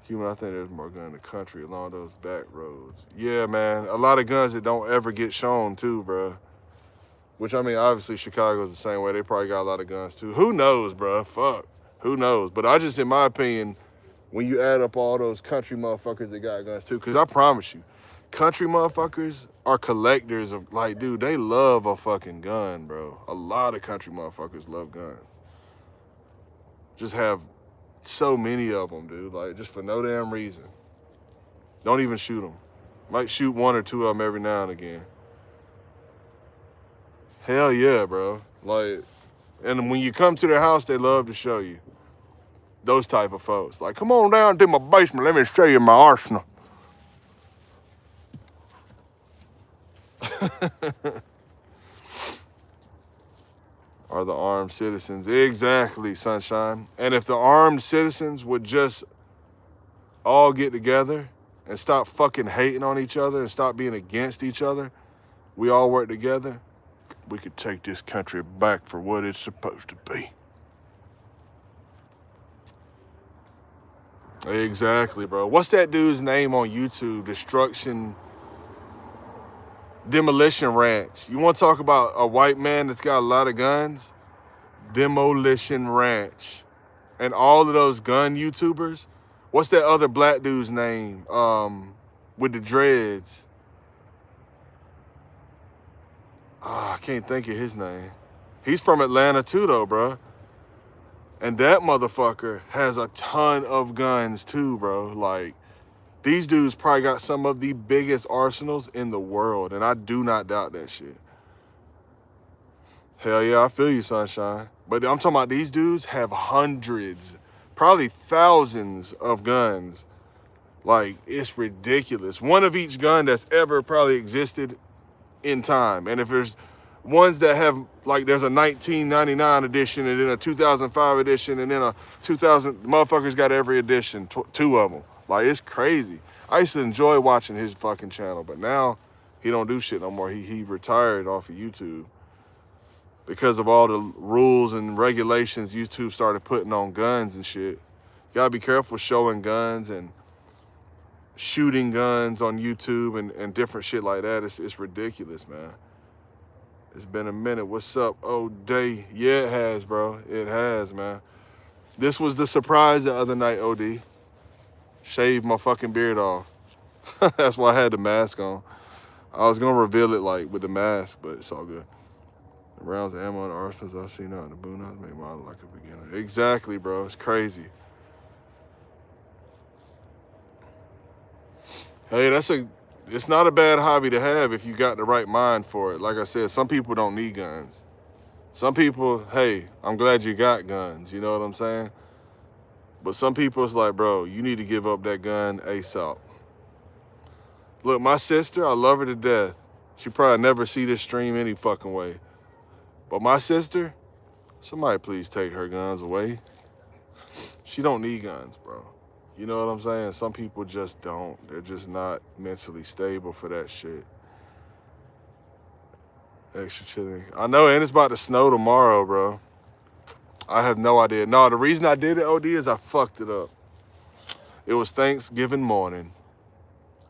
Human, I think there's more gun in the country along those back roads. Yeah, man. A lot of guns that don't ever get shown, too, bro. Which, I mean, obviously, Chicago's the same way. They probably got a lot of guns, too. Who knows, bro? Fuck. Who knows? But I just, in my opinion, when you add up all those country motherfuckers that got guns, too, because I promise you, country motherfuckers are collectors of, like, dude, they love a fucking gun, bro. A lot of country motherfuckers love guns. Just have so many of them, dude. Like, just for no damn reason. Don't even shoot them. Might shoot one or two of them every now and again. Hell yeah, bro. Like, and when you come to their house, they love to show you. Those type of folks. Like, come on down to my basement. Let me show you my arsenal. Are the armed citizens. Exactly, Sunshine. And if the armed citizens would just all get together and stop fucking hating on each other and stop being against each other, we all work together, we could take this country back for what it's supposed to be. Exactly, bro. What's that dude's name on YouTube? Demolition Ranch. You want to talk about a white man that's got a lot of guns? Demolition Ranch. And all of those gun YouTubers. What's that other black dude's name? With the dreads. I can't think of his name. He's from Atlanta too, though, bro. And that motherfucker has a ton of guns too, bro. Like, these dudes probably got some of the biggest arsenals in the world, and I do not doubt that shit. Hell yeah, I feel you, Sunshine. But I'm talking about these dudes have hundreds, probably thousands of guns. Like, it's ridiculous. One of each gun that's ever probably existed in time. And if there's ones that have, like, there's a 1999 edition and then a 2005 edition and then a 2000, motherfuckers got every edition, two of them. Like, it's crazy. I used to enjoy watching his fucking channel, but now he don't do shit no more. He retired off of YouTube because of all the rules and regulations YouTube started putting on guns and shit. You gotta be careful showing guns and shooting guns on YouTube and different shit like that. It's ridiculous, man. It's been a minute. What's up, OD? Yeah, it has, bro. It has, man. This was the surprise the other night, OD. Shaved my fucking beard off. That's why I had the mask on. I was gonna reveal it like with the mask, but it's all good. The rounds of ammo and arsenals I've seen out in the boondocks make mine look like a beginner. Exactly, bro. It's crazy. Hey, it's not a bad hobby to have if you got the right mind for it. Like I said, some people don't need guns. Some people, hey, I'm glad you got guns. You know what I'm saying? But some people, it's like, bro, you need to give up that gun ASAP. Look, my sister, I love her to death. She probably never see this stream any fucking way. But my sister, somebody please take her guns away. She don't need guns, bro. You know what I'm saying? Some people just don't. They're just not mentally stable for that shit. Extra chilling. I know, and it's about to snow tomorrow, bro. I have no idea. No, the reason I did it, OD, is I fucked it up. It was Thanksgiving morning.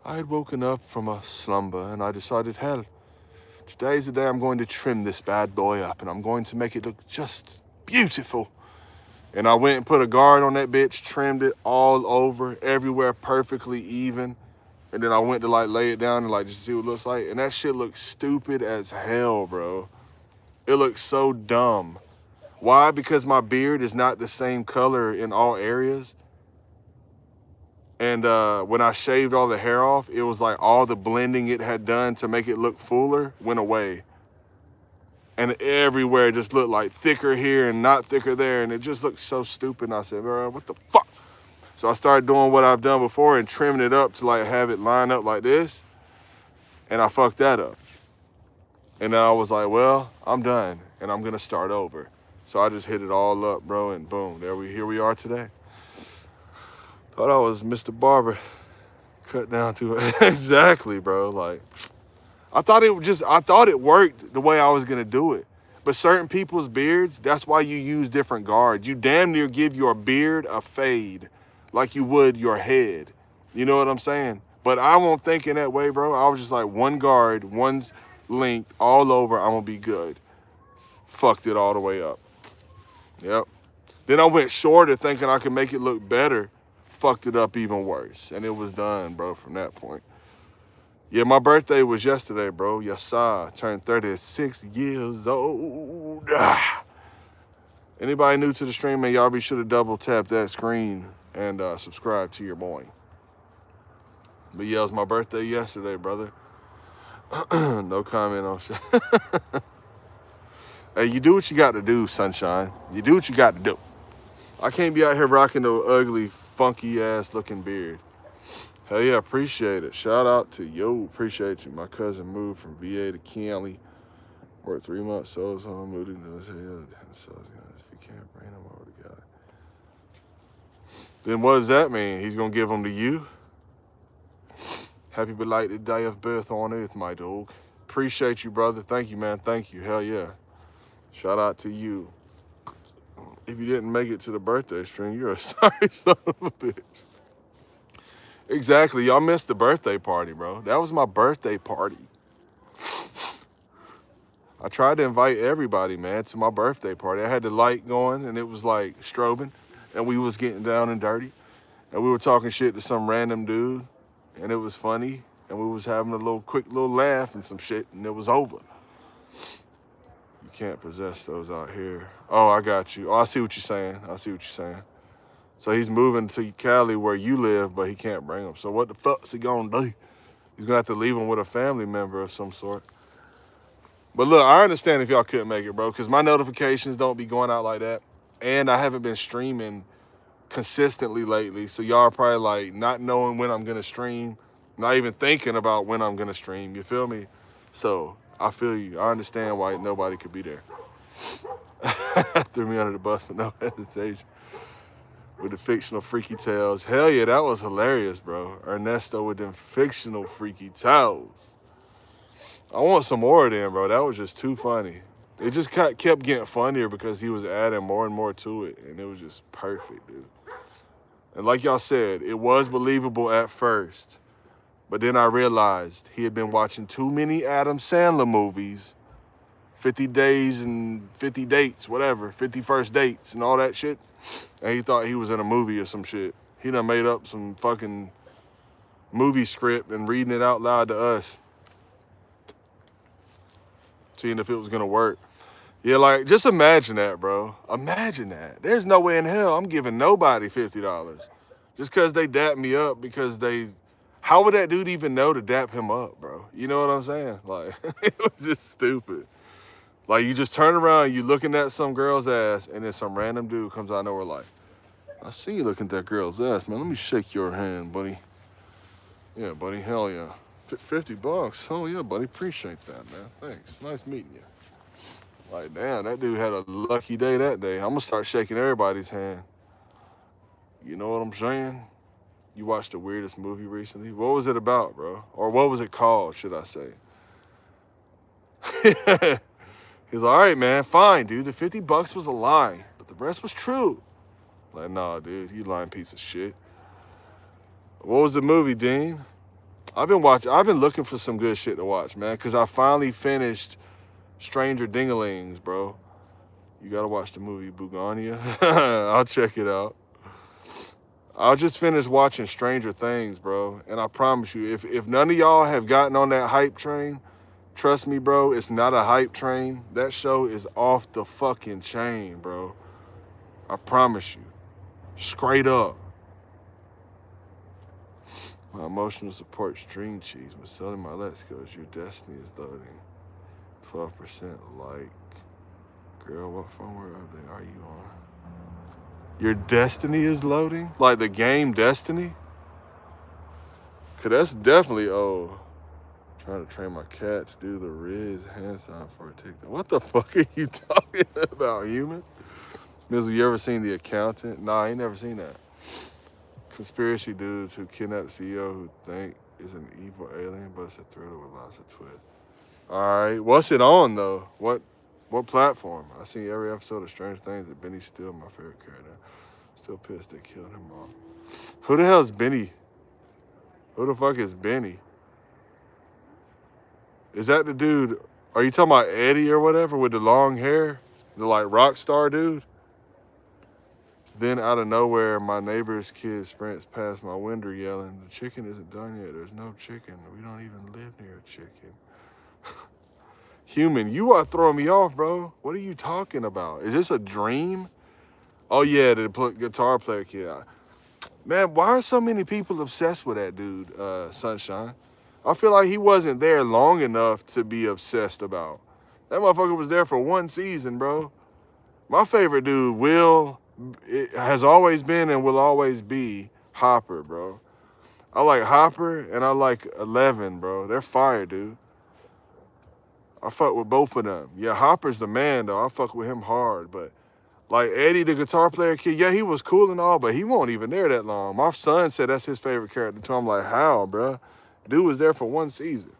I had woken up from a slumber and I decided, hell, today's the day I'm going to trim this bad boy up and I'm going to make it look just beautiful. And I went and put a guard on that bitch, trimmed it all over, everywhere perfectly even. And then I went to like lay it down and like just see what it looks like. And that shit looks stupid as hell, bro. It looks so dumb. Why? Because my beard is not the same color in all areas. And when I shaved all the hair off, it was like all the blending it had done to make it look fuller went away. And everywhere just looked like thicker here and not thicker there. And it just looked so stupid. And I said, bro, what the fuck? So I started doing what I've done before and trimming it up to like have it line up like this. And I fucked that up. And then I was like, well, I'm done and I'm gonna start over. So I just hit it all up, bro, and boom, here we are today. Thought I was Mr. Barber. Cut down to it. Exactly, bro. Like, I thought it worked the way I was gonna do it. But certain people's beards, that's why you use different guards. You damn near give your beard a fade like you would your head. You know what I'm saying? But I won't think in that way, bro. I was just like, one guard, one's length, all over, I'm gonna be good. Fucked it all the way up. Yep. Then I went shorter thinking I could make it look better. Fucked it up even worse. And it was done, bro, from that point. Yeah, my birthday was yesterday, bro. Yes, sir. Turned 36 years old. Anybody new to the stream, man, y'all be sure to double tap that screen and subscribe to your boy. But yeah, it was my birthday yesterday, brother. No comment on shit. Hey, you do what you got to do, sunshine. You do what you got to do. I can't be out here rocking no ugly, funky ass looking beard. Hell yeah, appreciate it. Shout out to yo, appreciate you. My cousin moved from VA to Cali. Worked 3 months, so I was home, moved into this area. So if you can't bring them over together. Then what does that mean? He's gonna give them to you? Happy belated day of birth on earth, my dog. Appreciate you, brother. Thank you, man. Thank you. Hell yeah. Shout out to you. If you didn't make it to the birthday stream, you're a sorry son of a bitch. Exactly. Y'all missed the birthday party, bro. That was my birthday party. I tried to invite everybody, man, to my birthday party. I had the light going, and it was like strobing, and we was getting down and dirty, and we were talking shit to some random dude, and it was funny, and we was having a quick little laugh and some shit, and it was over. You can't possess those out here. Oh, I got you. Oh, I see what you're saying. So he's moving to Cali where you live, but he can't bring them. So what the fuck's he gonna do? He's gonna have to leave him with a family member of some sort. But look, I understand if y'all couldn't make it, bro, because my notifications don't be going out like that. And I haven't been streaming consistently lately. So y'all are probably like not knowing when I'm gonna stream, not even thinking about when I'm gonna stream. You feel me? So I feel you. I understand why nobody could be there. Threw me under the bus for no hesitation. With the fictional freaky tales. Hell yeah, that was hilarious, bro. Ernesto with them fictional freaky tales. I want some more of them, bro. That was just too funny. It just kept getting funnier because he was adding more and more to it, and it was just perfect, dude. And like y'all said, it was believable at first, but then I realized he had been watching too many Adam Sandler movies, 50 Days and 50 Dates, whatever, 50 First Dates and all that shit, and he thought he was in a movie or some shit. He done made up some fucking movie script and reading it out loud to us, seeing if it was gonna work. Yeah, like, just imagine that, bro. Imagine that. There's no way in hell I'm giving nobody $50 just because they dap me up because they... How would that dude even know to dap him up, bro? You know what I'm saying? Like, it was just stupid. Like, you just turn around, you looking at some girl's ass, and then some random dude comes out of nowhere like, I see you looking at that girl's ass, man. Let me shake your hand, buddy. Yeah, buddy, hell yeah. $50? Oh, yeah, buddy, appreciate that, man. Thanks. Nice meeting you. Like, damn, that dude had a lucky day that day. I'm gonna start shaking everybody's hand. You know what I'm saying? You watched the weirdest movie recently? What was it about, bro? Or what was it called, should I say? He's like, all right, man, fine, dude. The $50 was a lie, but the rest was true. Like, nah, dude, you lying piece of shit. What was the movie, Dean? I've been looking for some good shit to watch, man, because I finally finished Stranger Dingalings, bro. You gotta watch the movie Bugania. I'll check it out. I just finished watching Stranger Things, bro. And I promise you, if none of y'all have gotten on that hype train, trust me, bro, it's not a hype train. That show is off the fucking chain, bro. I promise you. Straight up. My emotional support string cheese. Selling my Let's Go's. Your destiny is loading. 12% like. Girl, what firmware update are you on? Your destiny is loading? Like the game Destiny? Cause that's definitely trying to train my cat to do the Riz hand sign for a TikTok. What the fuck are you talking about, human? Mizzle, you ever seen The Accountant? Nah, I ain't never seen that. Conspiracy dudes who kidnap the CEO who think is an evil alien, but it's a thriller with lots of twists. All right, what's it on though? What platform? I seen every episode of Stranger Things, and Benny's still my favorite character. Still pissed they killed him off. Who the hell's Benny? Who the fuck is Benny? Is that the dude? Are you talking about Eddie or whatever with the long hair? The like rock star dude? Then out of nowhere, my neighbor's kid sprints past my window yelling, the chicken isn't done yet. There's no chicken. We don't even live near a chicken. Human, you are throwing me off, bro. What are you talking about? Is this a dream? Oh, yeah, the guitar player kid. Man, why are so many people obsessed with that dude, Sunshine? I feel like he wasn't there long enough to be obsessed about. That motherfucker was there for one season, bro. My favorite dude, it has always been and will always be Hopper, bro. I like Hopper and I like 11, bro. They're fire, dude. I fuck with both of them. Yeah, Hopper's the man, though. I fuck with him hard, but like Eddie, the guitar player kid, yeah, he was cool and all, but he wasn't even there that long. My son said that's his favorite character, too. I'm like, how, bro? Dude was there for one season.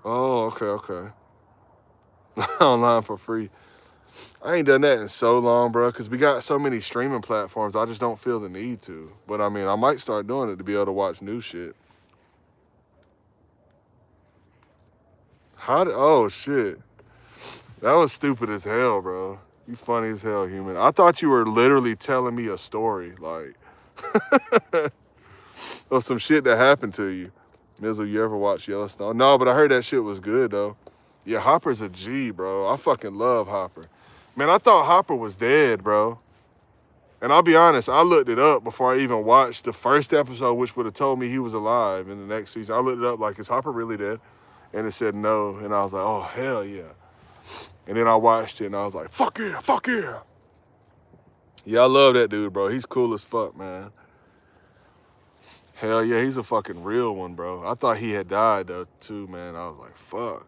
Oh, okay. Online for free. I ain't done that in so long, bro, because we got so many streaming platforms, I just don't feel the need to. But, I mean, I might start doing it to be able to watch new shit. Oh, shit. That was stupid as hell, bro. You funny as hell, human. I thought you were literally telling me a story, like, of some shit that happened to you. Mizzle, you ever watch Yellowstone? No, but I heard that shit was good, though. Yeah, Hopper's a G, bro. I fucking love Hopper. Man, I thought Hopper was dead, bro. And I'll be honest, I looked it up before I even watched the first episode, which would have told me he was alive in the next season. I looked it up like, is Hopper really dead? And it said no. And I was like, oh, hell yeah. And then I watched it and I was like, fuck yeah, fuck yeah. Yeah, I love that dude, bro. He's cool as fuck, man. Hell yeah, he's a fucking real one, bro. I thought he had died, though, too, man. I was like, fuck.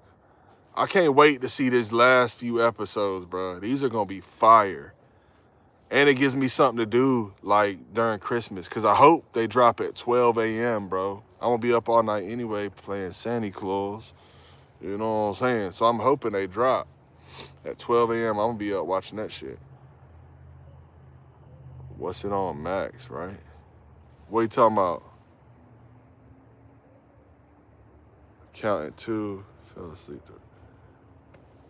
I can't wait to see these last few episodes, bro. These are going to be fire. And it gives me something to do, like, during Christmas. Because I hope they drop at 12 a.m., bro. I'm going to be up all night anyway playing Santa Claus. You know what I'm saying? So I'm hoping they drop at 12 a.m. I'm going to be up watching that shit. What's it on, Max, right? What you talking about? Counting 2, fell asleep.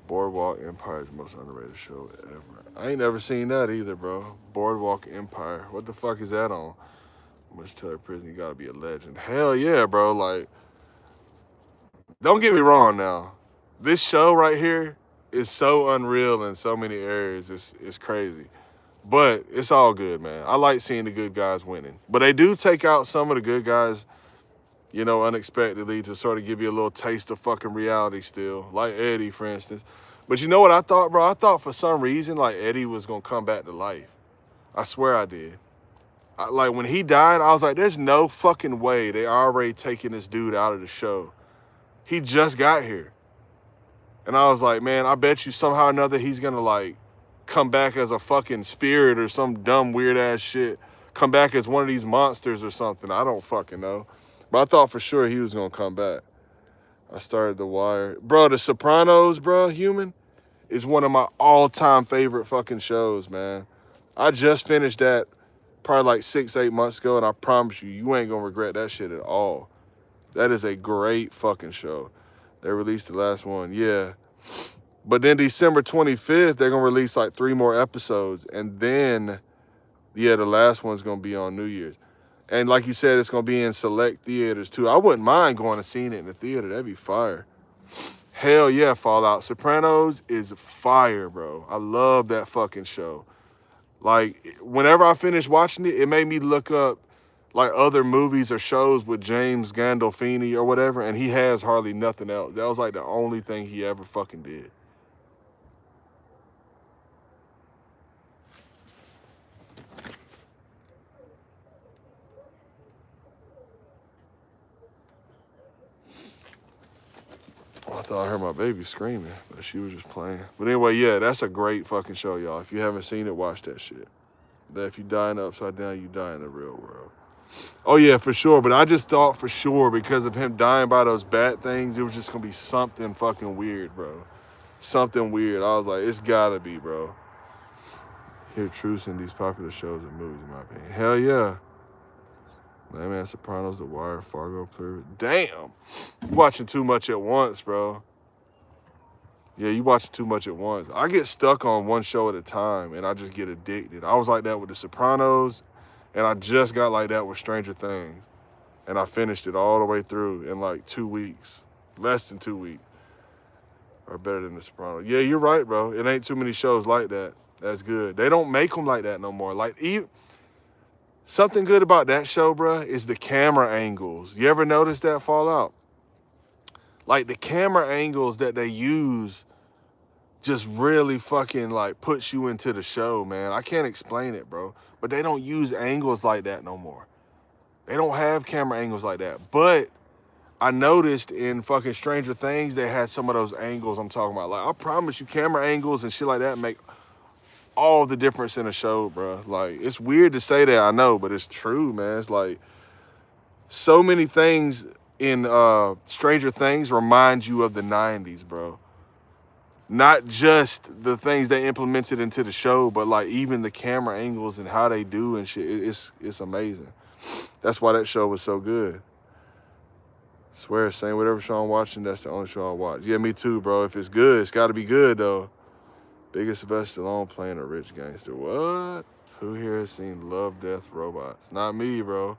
Boardwalk Empire is the most underrated show ever. I ain't never seen that either, bro. Boardwalk Empire. What the fuck is that on? Much Teller Prison, you gotta be a legend. Hell yeah, bro. Like, don't get me wrong now. This show right here is so unreal in so many areas. It's crazy. But it's all good, man. I like seeing the good guys winning. But they do take out some of the good guys, you know, unexpectedly to sort of give you a little taste of fucking reality still. Like Eddie, for instance. But you know what I thought, bro? I thought for some reason, like, Eddie was going to come back to life. I swear I did. Like, when he died, I was like, there's no fucking way they already taking this dude out of the show. He just got here. And I was like, man, I bet you somehow or another he's going to, like, come back as a fucking spirit or some dumb weird-ass shit. Come back as one of these monsters or something. I don't fucking know. But I thought for sure he was going to come back. I started The Wire. Bro, The Sopranos, bro, human, is one of my all-time favorite fucking shows, man. I just finished that probably like 6-8 months ago, and I promise you, you ain't going to regret that shit at all. That is a great fucking show. They released the last one, yeah. But then December 25th, they're going to release like 3 more episodes. And then, yeah, the last one's going to be on New Year's. And like you said, it's going to be in select theaters, too. I wouldn't mind going and seeing it in the theater. That'd be fire. Hell yeah, Fallout. Sopranos is fire, bro. I love that fucking show. Like, whenever I finished watching it, it made me look up, like, other movies or shows with James Gandolfini or whatever, and he has hardly nothing else. That was, like, the only thing he ever fucking did. I thought I heard my baby screaming, but she was just playing. But anyway, yeah, that's a great fucking show, y'all. If you haven't seen it, watch that shit. That if you die in the upside down, you die in the real world. Oh, yeah, for sure. But I just thought for sure because of him dying by those bad things, it was just going to be something fucking weird, bro. Something weird. I was like, it's got to be, bro. Hear truths in these popular shows and movies, in my opinion. Hell yeah. Man, Sopranos, The Wire, Fargo, Clear. Damn. You watching too much at once, bro. Yeah, you watching too much at once. I get stuck on one show at a time, and I just get addicted. I was like that with The Sopranos, and I just got like that with Stranger Things. And I finished it all the way through in like 2 weeks. Less than 2 weeks. Or better than The Sopranos. Yeah, you're right, bro. It ain't too many shows like that. That's good. They don't make them like that no more. Like, even... Something good about that show, bruh, is the camera angles. You ever notice that, Fallout? Like, the camera angles that they use just really fucking, like, puts you into the show, man. I can't explain it, bro. But they don't use angles like that no more. They don't have camera angles like that. But I noticed in fucking Stranger Things, they had some of those angles I'm talking about. Like, I promise you, camera angles and shit like that make all the difference in a show, bro. Like, it's weird to say that, I know, but it's true, man. It's like so many things in Stranger Things remind you of the 90s, bro. Not just the things they implemented into the show, but like even the camera angles and how they do and shit. It's amazing. That's why that show was so good. Swear, saying whatever show I'm watching, that's the only show I watch. Yeah, me too, bro. If it's good, it's got to be good, though. Biggest Sylvester Stallone playing a rich gangster. What? Who here has seen Love, Death, Robots? Not me, bro.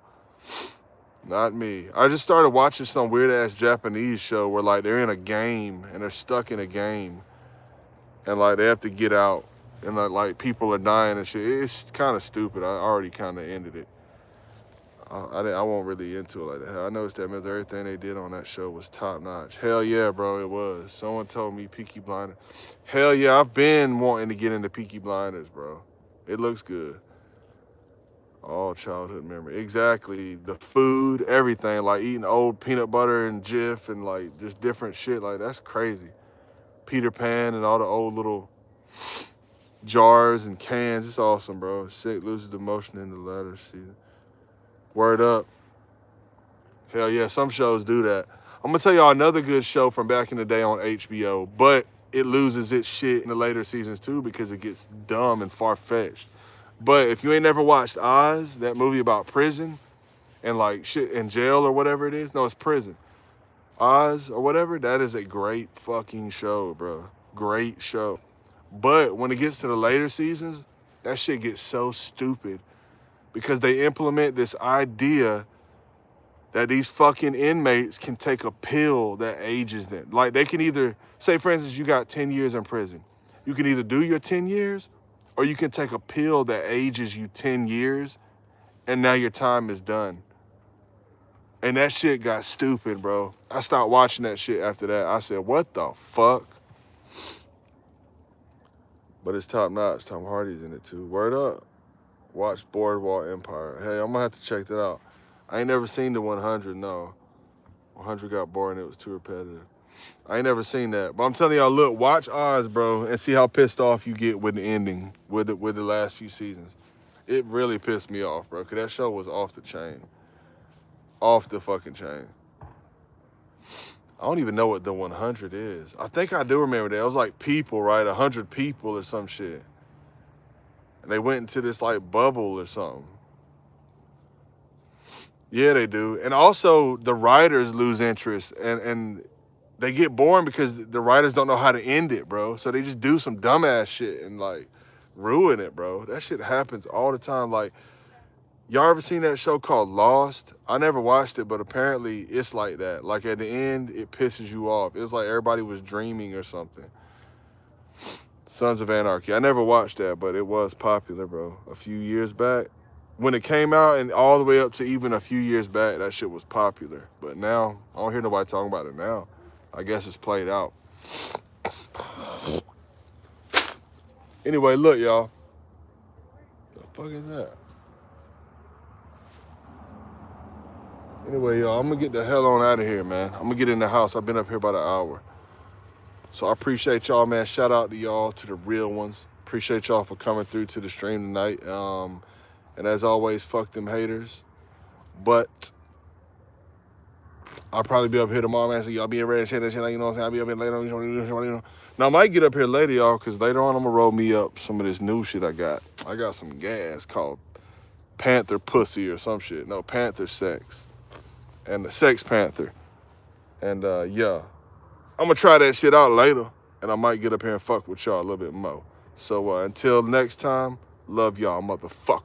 Not me. I just started watching some weird-ass Japanese show where, like, they're in a game, and they're stuck in a game. And, like, they have to get out. And, like people are dying and shit. It's kind of stupid. I already kind of ended it. I won't really into it like that. I noticed that everything they did on that show was top notch. Hell yeah, bro, it was. Someone told me Peaky Blinders. Hell yeah, I've been wanting to get into Peaky Blinders, bro. It looks good. All childhood memory. Exactly. The food, everything. Like eating old peanut butter and Jif and like just different shit. Like that's crazy. Peter Pan and all the old little jars and cans. It's awesome, bro. Sick, loses the motion in the latter season. Word up. Hell yeah, some shows do that. I'm gonna tell y'all another good show from back in the day on HBO, but it loses its shit in the later seasons too because it gets dumb and far-fetched. But if you ain't never watched Oz, that movie about prison and like shit in jail or whatever it is, no, it's prison. Oz or whatever, that is a great fucking show, bro. Great show. But when it gets to the later seasons, that shit gets so stupid because they implement this idea that these fucking inmates can take a pill that ages them. Like they can either, say for instance, you got 10 years in prison. You can either do your 10 years or you can take a pill that ages you 10 years and now your time is done. And that shit got stupid, bro. I stopped watching that shit after that. I said, what the fuck? But it's top notch. Tom Hardy's in it too. Word up. Watch Boardwalk Empire. Hey, I'm gonna have to check that out. I ain't never seen the 100, no. 100 got boring, it was too repetitive. I ain't never seen that. But I'm telling y'all, look, watch Oz, bro, and see how pissed off you get with the ending, with the last few seasons. It really pissed me off, bro, because that show was off the chain. Off the fucking chain. I don't even know what the 100 is. I think I do remember that. It was like people, right? 100 people or some shit. And they went into this like bubble or something. Yeah, they do. And also the writers lose interest and they get boring because the writers don't know how to end it, bro. So they just do some dumbass shit and like ruin it, bro. That shit happens all the time. Like, y'all ever seen that show called Lost? I never watched it, but apparently it's like that. Like at the end, it pisses you off. It's like everybody was dreaming or something. Sons of Anarchy. I never watched that, but it was popular, bro. A few years back. When it came out and all the way up to even a few years back, that shit was popular. But now, I don't hear nobody talking about it now. I guess it's played out. Anyway, look, y'all. The fuck is that? Anyway, y'all, I'm gonna get the hell on out of here, man. I'm gonna get in the house. I've been up here about an hour. So I appreciate y'all, man. Shout out to y'all, to the real ones. Appreciate y'all for coming through to the stream tonight. And as always, fuck them haters. But I'll probably be up here tomorrow, man. So y'all be ready to say that shit, like, you know what I'm saying? I'll be up here later on. Now, I might get up here later, y'all, because later on I'm going to roll me up some of this new shit I got. I got some gas called Panther Pussy or some shit. No, Panther Sex. And the Sex Panther. And, yeah. I'm going to try that shit out later. And I might get up here and fuck with y'all a little bit more. So, until next time, love y'all, motherfuckers.